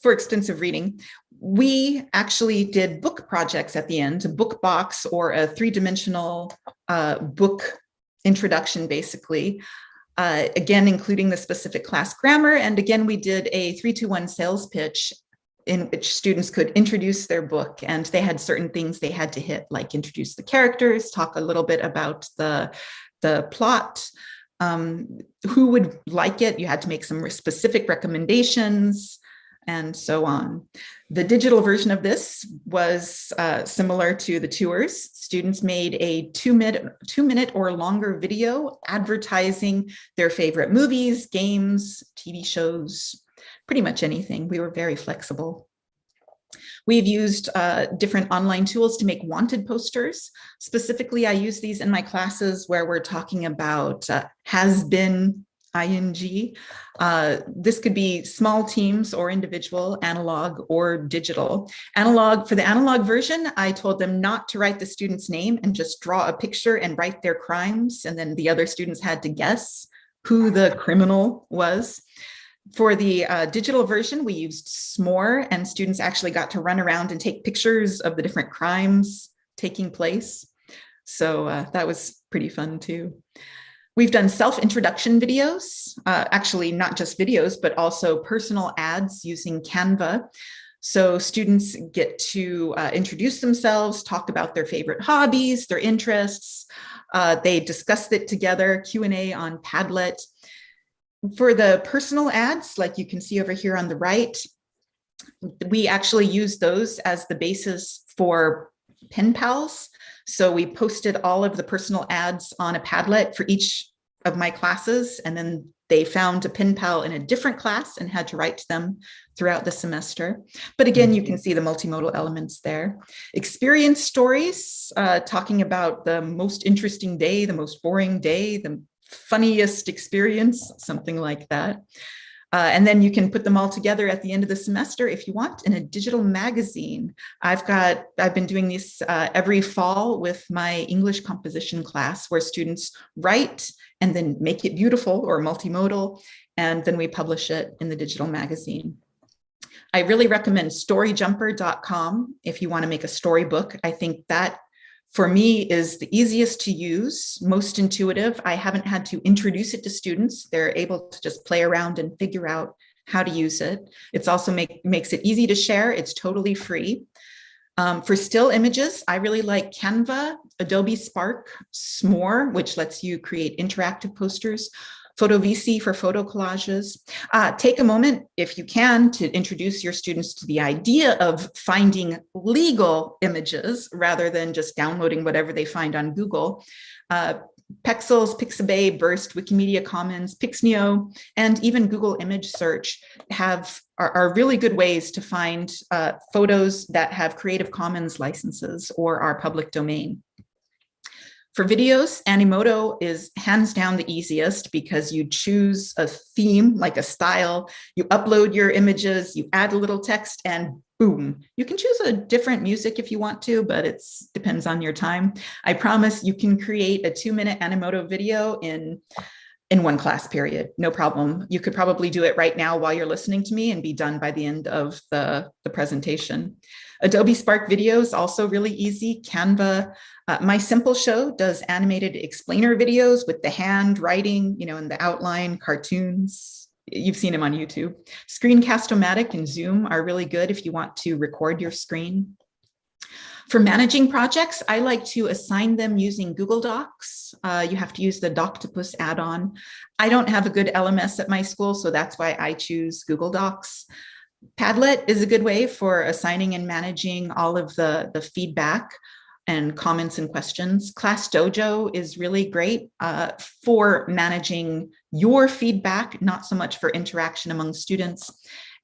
for extensive reading. We actually did book projects at the end, a book box or a 3-dimensional book introduction, basically. Again, including the specific class grammar. And again, we did a 3-2-1 sales pitch in which students could introduce their book, and they had certain things they had to hit, like introduce the characters, talk a little bit about the plot, who would like it. You had to make some specific recommendations, and so on. The digital version of this was similar to the tours. Students made a 2-minute or longer video advertising their favorite movies, games, TV shows, pretty much anything. We were very flexible. We've used different online tools to make wanted posters. Specifically, I use these in my classes where we're talking about has been, ing. This could be small teams or individual, analog or digital. For the analog version, I told them not to write the student's name and just draw a picture and write their crimes. And then the other students had to guess who the criminal was. For the digital version, we used S'more, and students actually got to run around and take pictures of the different crimes taking place. So that was pretty fun too. We've done self-introduction videos, actually not just videos, but also personal ads using Canva. So students get to introduce themselves, talk about their favorite hobbies, their interests. They discussed it together, Q&A on Padlet. For the personal ads, like you can see over here on the right, we actually use those as the basis for pen pals. So we posted all of the personal ads on a Padlet for each of my classes, and then they found a pen pal in a different class and had to write to them throughout the semester. But again, you can see the multimodal elements there. Experience stories, talking about the most interesting day, the most boring day, the funniest experience, something like that. And then you can put them all together at the end of the semester if you want in a digital magazine. I've been doing this every fall with my English composition class, where students write and then make it beautiful or multimodal, and then we publish it in the digital magazine. I really recommend storyjumper.com if you want to make a storybook. I think that for me is the easiest to use, most intuitive. I haven't had to introduce it to students. They're able to just play around and figure out how to use it. It's also makes it easy to share. It's totally free. For still images, I really like Canva, Adobe Spark, S'more, which lets you create interactive posters, PhotoVC for photo collages. Take a moment, if you can, to introduce your students to the idea of finding legal images rather than just downloading whatever they find on Google. Pexels, Pixabay, Burst, Wikimedia Commons, Pixneo, and even Google image search are really good ways to find photos that have Creative Commons licenses or are public domain. For videos, Animoto is hands down the easiest because you choose a theme, like a style, you upload your images, you add a little text, and boom. You can choose a different music if you want to, but it depends on your time. I promise you can create a 2-minute Animoto video in one class period, no problem. You could probably do it right now while you're listening to me and be done by the end of the presentation. Adobe Spark videos, also really easy. Canva. My Simple Show does animated explainer videos with the handwriting, and the outline, cartoons. You've seen them on YouTube. Screencast-O-Matic and Zoom are really good if you want to record your screen. For managing projects, I like to assign them using Google Docs. You have to use the Doctopus add-on. I don't have a good LMS at my school, so that's why I choose Google Docs. Padlet is a good way for assigning and managing all of the feedback and comments and questions. Class Dojo is really great for managing your feedback, not so much for interaction among students.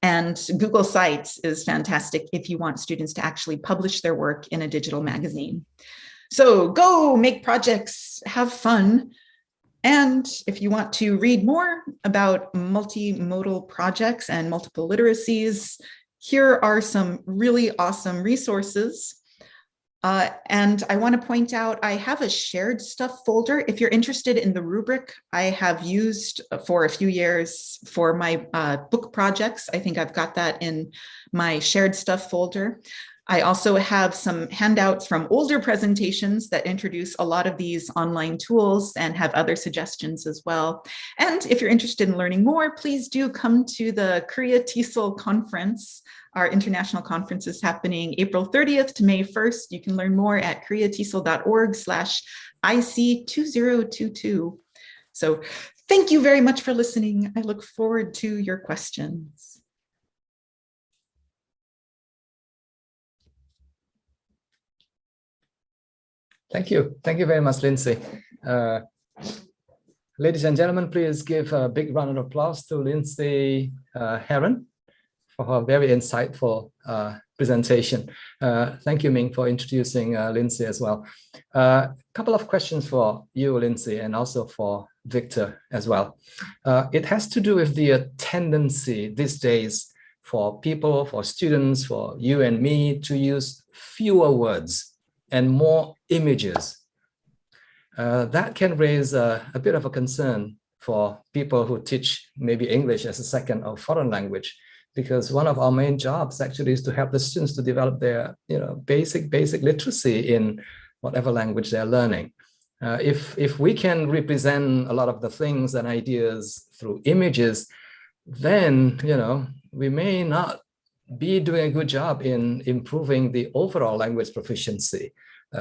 And Google Sites is fantastic if you want students to actually publish their work in a digital magazine. So go make projects, have fun. And if you want to read more about multimodal projects and multiple literacies, here are some really awesome resources. And I want to point out, I have a shared stuff folder. If you're interested in the rubric I have used for a few years for my book projects, I think I've got that in my shared stuff folder. I also have some handouts from older presentations that introduce a lot of these online tools and have other suggestions as well. And if you're interested in learning more, please do come to the Korea TESOL conference. Our international conference is happening April 30th to May 1st. You can learn more at koreatesol.org/IC2022. So thank you very much for listening. I look forward to your questions. Thank you. Thank you very much, Lindsay. Ladies and gentlemen, please give a big round of applause to Lindsay Herron for her very insightful presentation. Thank you, Ming, for introducing Lindsay as well. A couple of questions for you, Lindsay, and also for Victor as well. It has to do with the tendency these days for people, for students, for you and me to use fewer words and more images. That can raise a bit of a concern for people who teach maybe English as a second or foreign language, because one of our main jobs actually is to help the students to develop their basic literacy in whatever language they're learning. If we can represent a lot of the things and ideas through images, then we may not be doing a good job in improving the overall language proficiency,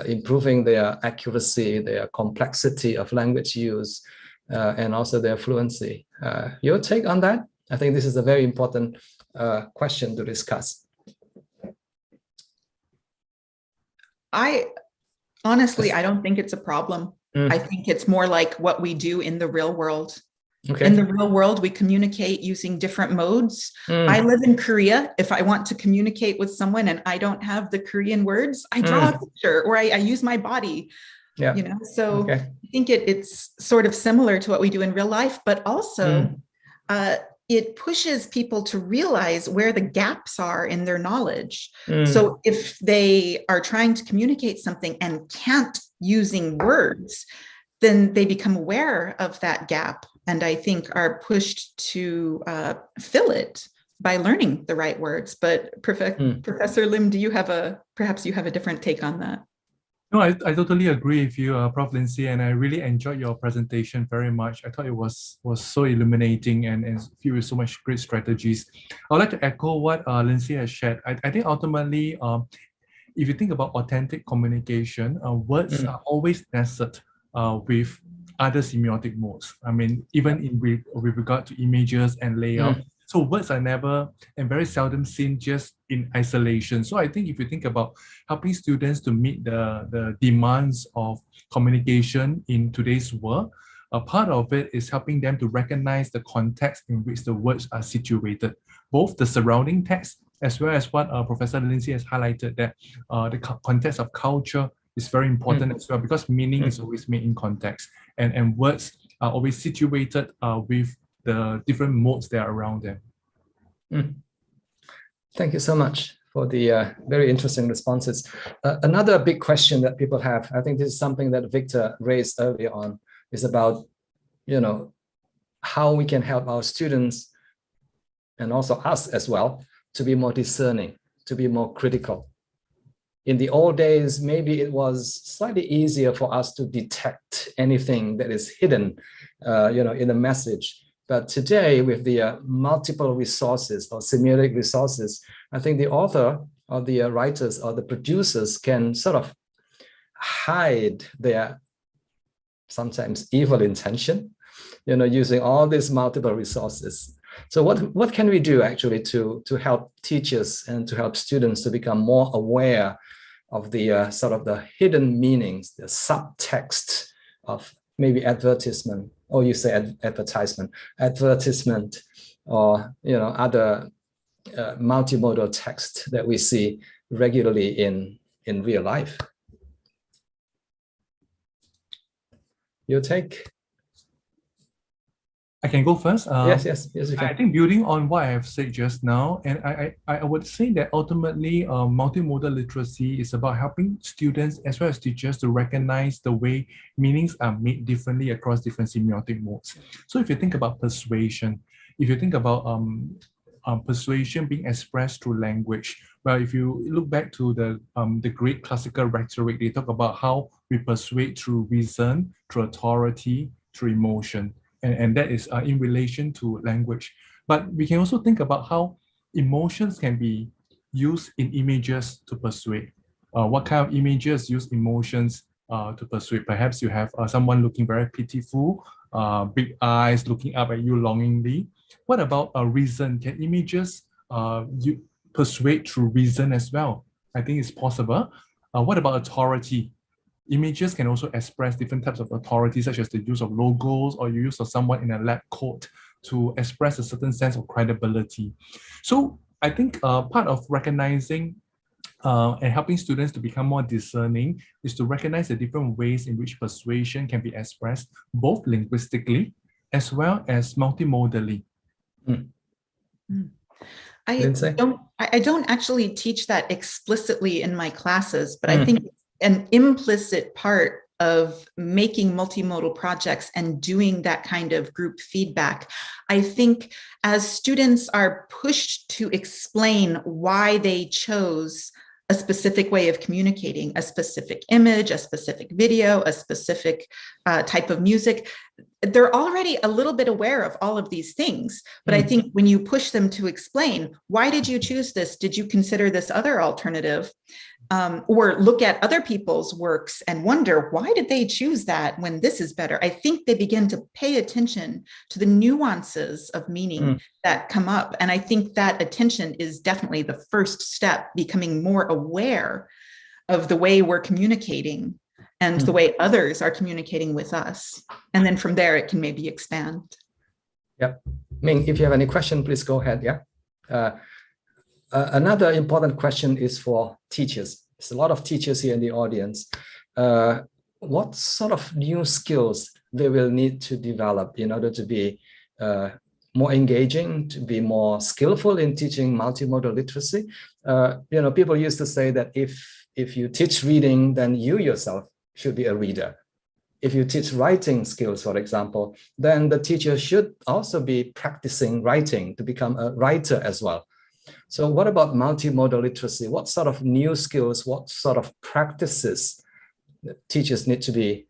improving their accuracy, their complexity of language use, and also their fluency. Your take on that? I think this is a very important question to discuss. Honestly, I don't think it's a problem. I think it's more like what we do in the real world. Okay. In the real world, we communicate using different modes. I live in Korea. If I want to communicate with someone and I don't have the Korean words, I draw a picture or I use my body. Yeah. So okay. I think it's sort of similar to what we do in real life, but also it pushes people to realize where the gaps are in their knowledge. So if they are trying to communicate something and can't using words, then they become aware of that gap, and I think are pushed to fill it by learning the right words. But Professor Lim, perhaps you have a different take on that? No, I totally agree with you, Prof. Lindsay, and I really enjoyed your presentation very much. I thought it was so illuminating and filled with so much great strategies. I would like to echo what Lindsay has shared. I think ultimately, if you think about authentic communication, words are always nested with other semiotic modes. I mean, even with regard to images and layout. So words are never and very seldom seen just in isolation. So I think if you think about helping students to meet the demands of communication in today's world, a part of it is helping them to recognize the context in which the words are situated, both the surrounding text as well as what Professor Lindsay has highlighted, that the context of culture is very important as well, because meaning is always made in context, and words are always situated with the different modes that are around them. Thank you so much for the very interesting responses. Another big question that people have, I think this is something that Victor raised earlier on, is about, how we can help our students and also us as well to be more discerning, to be more critical. In the old days, maybe it was slightly easier for us to detect anything that is hidden, in a message. But today, with the multiple resources or semiotic resources, I think the author or the writers or the producers can sort of hide their sometimes evil intention, using all these multiple resources. So what can we do actually to help teachers and to help students to become more aware of the sort of the hidden meanings, the subtext of maybe advertisement, or you say advertisement, or other multimodal text that we see regularly in real life? Your take? I can go first. Yes, you can. I think building on what I have said just now, and I would say that ultimately multimodal literacy is about helping students as well as teachers to recognize the way meanings are made differently across different semiotic modes. So if you think about persuasion, if you think about persuasion being expressed through language, well, if you look back to the great classical rhetoric, they talk about how we persuade through reason, through authority, through emotion. And that is in relation to language. But we can also think about how emotions can be used in images to persuade. What kind of images use emotions to persuade? Perhaps you have someone looking very pitiful, big eyes looking up at you longingly. What about reason? Can images you persuade through reason as well? I think it's possible. What about authority? Images can also express different types of authority, such as the use of logos or use of someone in a lab coat to express a certain sense of credibility. So I think part of recognizing and helping students to become more discerning is to recognize the different ways in which persuasion can be expressed, both linguistically as well as multimodally. I don't actually teach that explicitly in my classes, but I think an implicit part of making multimodal projects and doing that kind of group feedback. I think as students are pushed to explain why they chose a specific way of communicating, a specific image, a specific video, a specific type of music, they're already a little bit aware of all of these things. But I think when you push them to explain, why did you choose this? Did you consider this other alternative? Or look at other people's works and wonder, why did they choose that when this is better? I think they begin to pay attention to the nuances of meaning that come up. And I think that attention is definitely the first step, becoming more aware of the way we're communicating and the way others are communicating with us. And then from there, it can maybe expand. Yeah. Ming, if you have any question, please go ahead. Yeah. Another important question is for teachers. There's a lot of teachers here in the audience. What sort of new skills they will need to develop in order to be more engaging, to be more skillful in teaching multimodal literacy? People used to say that if you teach reading, then you yourself should be a reader. If you teach writing skills, for example, then the teacher should also be practicing writing to become a writer as well. So what about multimodal literacy? What sort of new skills, what sort of practices that teachers need to be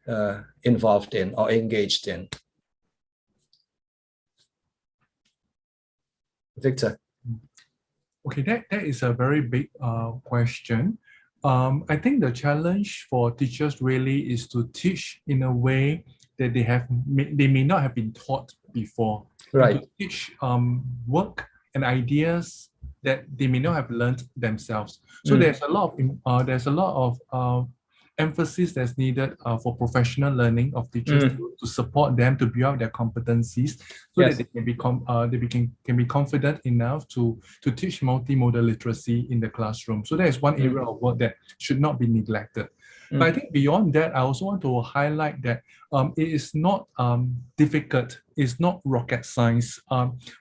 involved in or engaged in? Victor. Okay, that is a very big question. I think the challenge for teachers really is to teach in a way that they may not have been taught before. Right. And to teach work and ideas that they may not have learned themselves. So there's a lot of emphasis that's needed for professional learning of teachers to support them to build up their competencies, so that they can be confident enough to teach multimodal literacy in the classroom. So that is one area of work that should not be neglected. But I think beyond that, I also want to highlight that it is not difficult. It's not rocket science.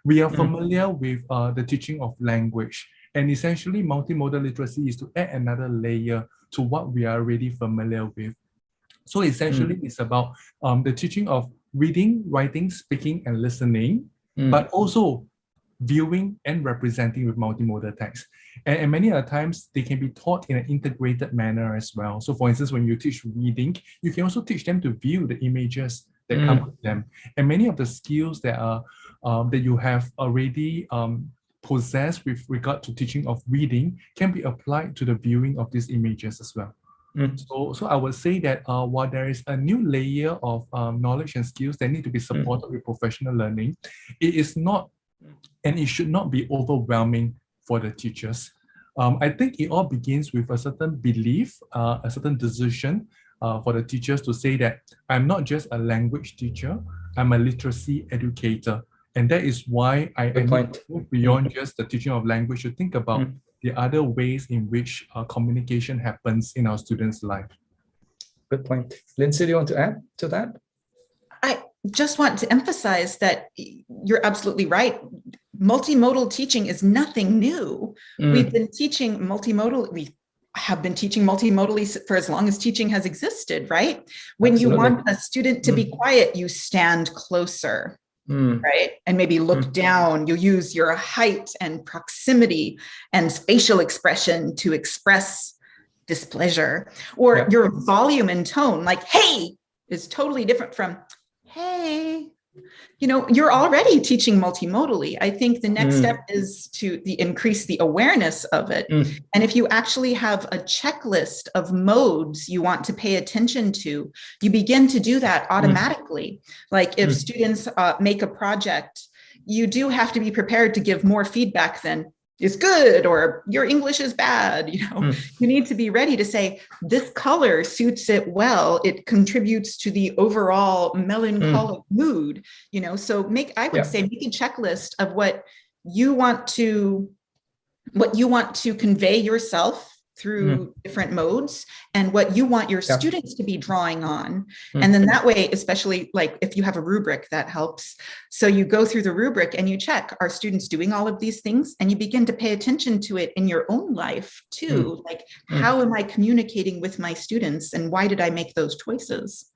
We are familiar with the teaching of language, and essentially multimodal literacy is to add another layer to what we are already familiar with. So essentially, it's about the teaching of reading, writing, speaking, and listening, but also viewing and representing with multimodal text. And many other times, they can be taught in an integrated manner as well. So for instance, when you teach reading, you can also teach them to view the images that come with them. And many of the skills that are that you have already possessed with regard to teaching of reading can be applied to the viewing of these images as well. So I would say that while there is a new layer of knowledge and skills that need to be supported with professional learning, it is not, and it should not be overwhelming for the teachers. I think it all begins with a certain belief, a certain decision for the teachers to say that I'm not just a language teacher, I'm a literacy educator. And that is why I move beyond just the teaching of language to think about the other ways in which communication happens in our students' life. Good point. Lindsay, do you want to add to that? I just want to emphasize that you're absolutely right. Multimodal teaching is nothing new. We've been teaching multimodal. We have been teaching multimodally for as long as teaching has existed, right? When you want a student to be quiet, you stand closer. Right? And maybe look down. You use your height and proximity and facial expression to express displeasure, or your volume and tone, like, hey, is totally different from, hey. You know, you're already teaching multimodally. I think the next step is to increase the awareness of it. And if you actually have a checklist of modes you want to pay attention to, you begin to do that automatically. Like if students make a project, you do have to be prepared to give more feedback than is good or your English is bad. You know, you need to be ready to say, this color suits it well. It contributes to the overall melancholic mood, you know, so I would say make a checklist of what you want to convey yourself through different modes and what you want your students to be drawing on. And then that way, especially like if you have a rubric, that helps. So you go through the rubric and you check, are students doing all of these things? And you begin to pay attention to it in your own life too. Like, how am I communicating with my students and why did I make those choices?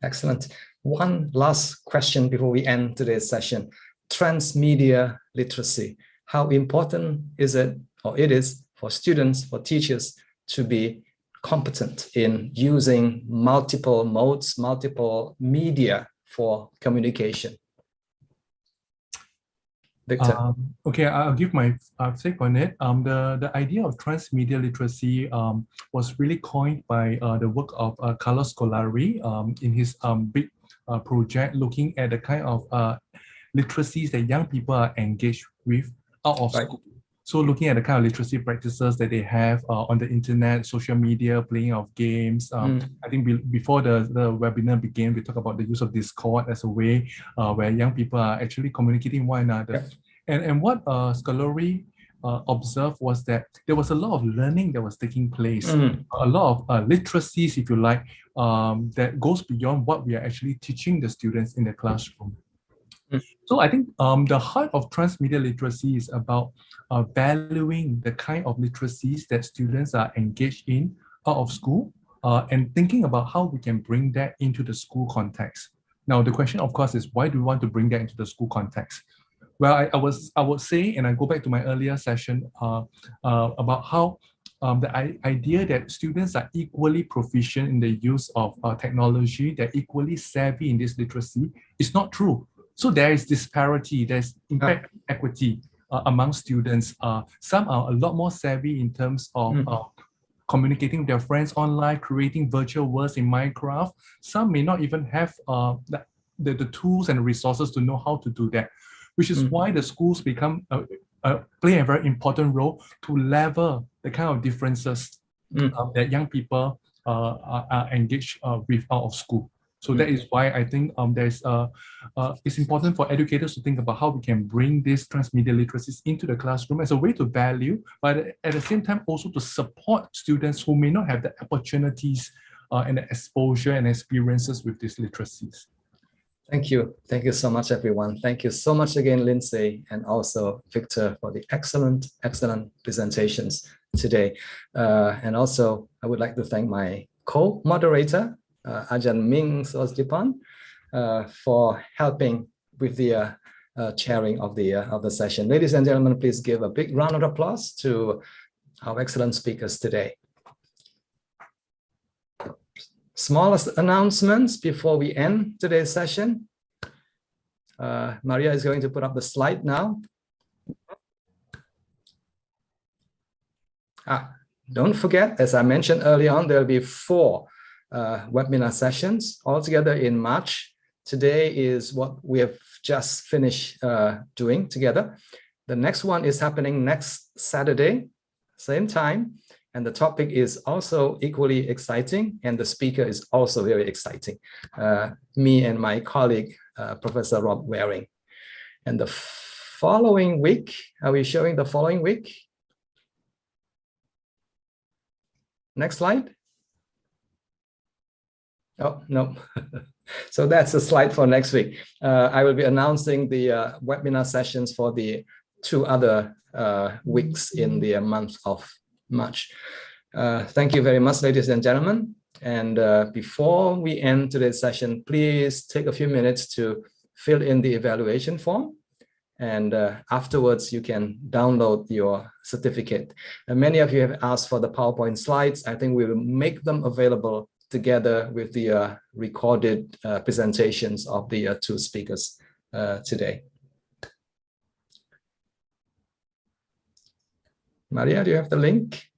Excellent. One last question before we end today's session. Transmedia literacy. How important is it, or it is, for students, for teachers to be competent in using multiple modes, multiple media for communication? Victor. Okay, I'll give my take on it. The idea of transmedia literacy was really coined by the work of Carlos Scolari in his big project looking at the kind of literacies that young people are engaged with out of school. So looking at the kind of literacy practices that they have on the internet, social media, playing of games. I think before the webinar began, we talked about the use of Discord as a way where young people are actually communicating with one another. And what Scolari observed was that there was a lot of learning that was taking place, a lot of literacies, if you like, that goes beyond what we are actually teaching the students in the classroom. So I think the heart of transmedia literacy is about valuing the kind of literacies that students are engaged in out of school and thinking about how we can bring that into the school context. Now, the question, of course, is why do we want to bring that into the school context? Well, I would say, and I go back to my earlier session about how the idea that students are equally proficient in the use of technology, they're equally savvy in this literacy, is not true. So there is disparity, there's impact equity among students. Some are a lot more savvy in terms of communicating with their friends online, creating virtual worlds in Minecraft. Some may not even have the tools and resources to know how to do that, which is why the schools become play a very important role to level the kind of differences that young people are engaged with out of school. So that is why I think it's important for educators to think about how we can bring these transmedia literacies into the classroom as a way to value, but at the same time also to support students who may not have the opportunities and the exposure and experiences with these literacies. Thank you. Thank you so much, everyone. Thank you so much again, Lindsay, and also Victor, for the excellent presentations today. And also, I would like to thank my co-moderator, Ajahn Ming Sosdipan, for helping with the chairing of the session. Ladies and gentlemen, please give a big round of applause to our excellent speakers today. Smallest announcements before we end today's session. Maria is going to put up the slide now. Don't forget, as I mentioned earlier on, there will be 4 webinar sessions altogether in March. Today is what we have just finished doing together. The next one is happening next Saturday, same time. And the topic is also equally exciting, and the speaker is also very exciting. Me and my colleague, Professor Rob Waring. And the following week, are we showing the following week? Next slide. Oh, no. So that's the slide for next week. I will be announcing the webinar sessions for the 2 other weeks in the month of March. Thank you very much, ladies and gentlemen. And before we end today's session, please take a few minutes to fill in the evaluation form. And afterwards, you can download your certificate. And many of you have asked for the PowerPoint slides. I think we will make them available together with the recorded presentations of the 2 speakers today. Maria, do you have the link?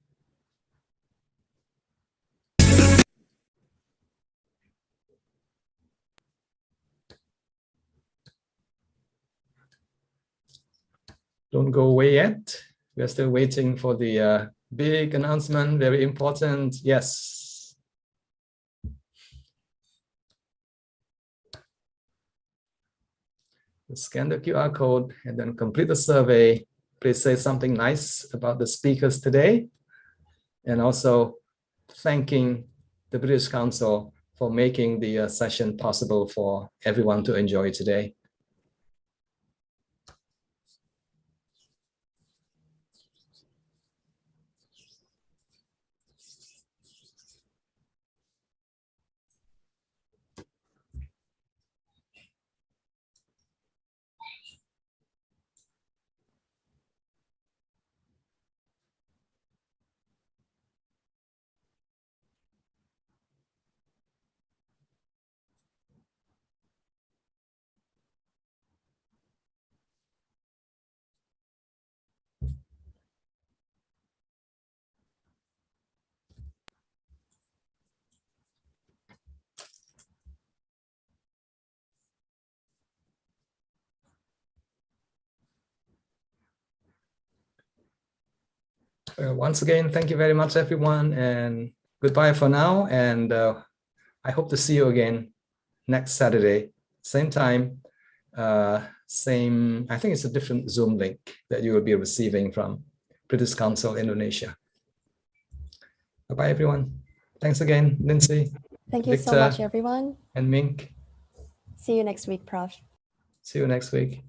Don't go away yet. We're still waiting for the big announcement, very important. Yes. Scan the QR code and then complete the survey. Please say something nice about the speakers today. And also thanking the British Council for making the session possible for everyone to enjoy today. Once again, thank you very much, everyone, and goodbye for now. And I hope to see you again next Saturday, same time, same, I think it's a different Zoom link that you will be receiving from British Council Indonesia. Bye-bye, everyone. Thanks again, Lindsay. Thank you so much, everyone. And Mink. See you next week, Prof. See you next week.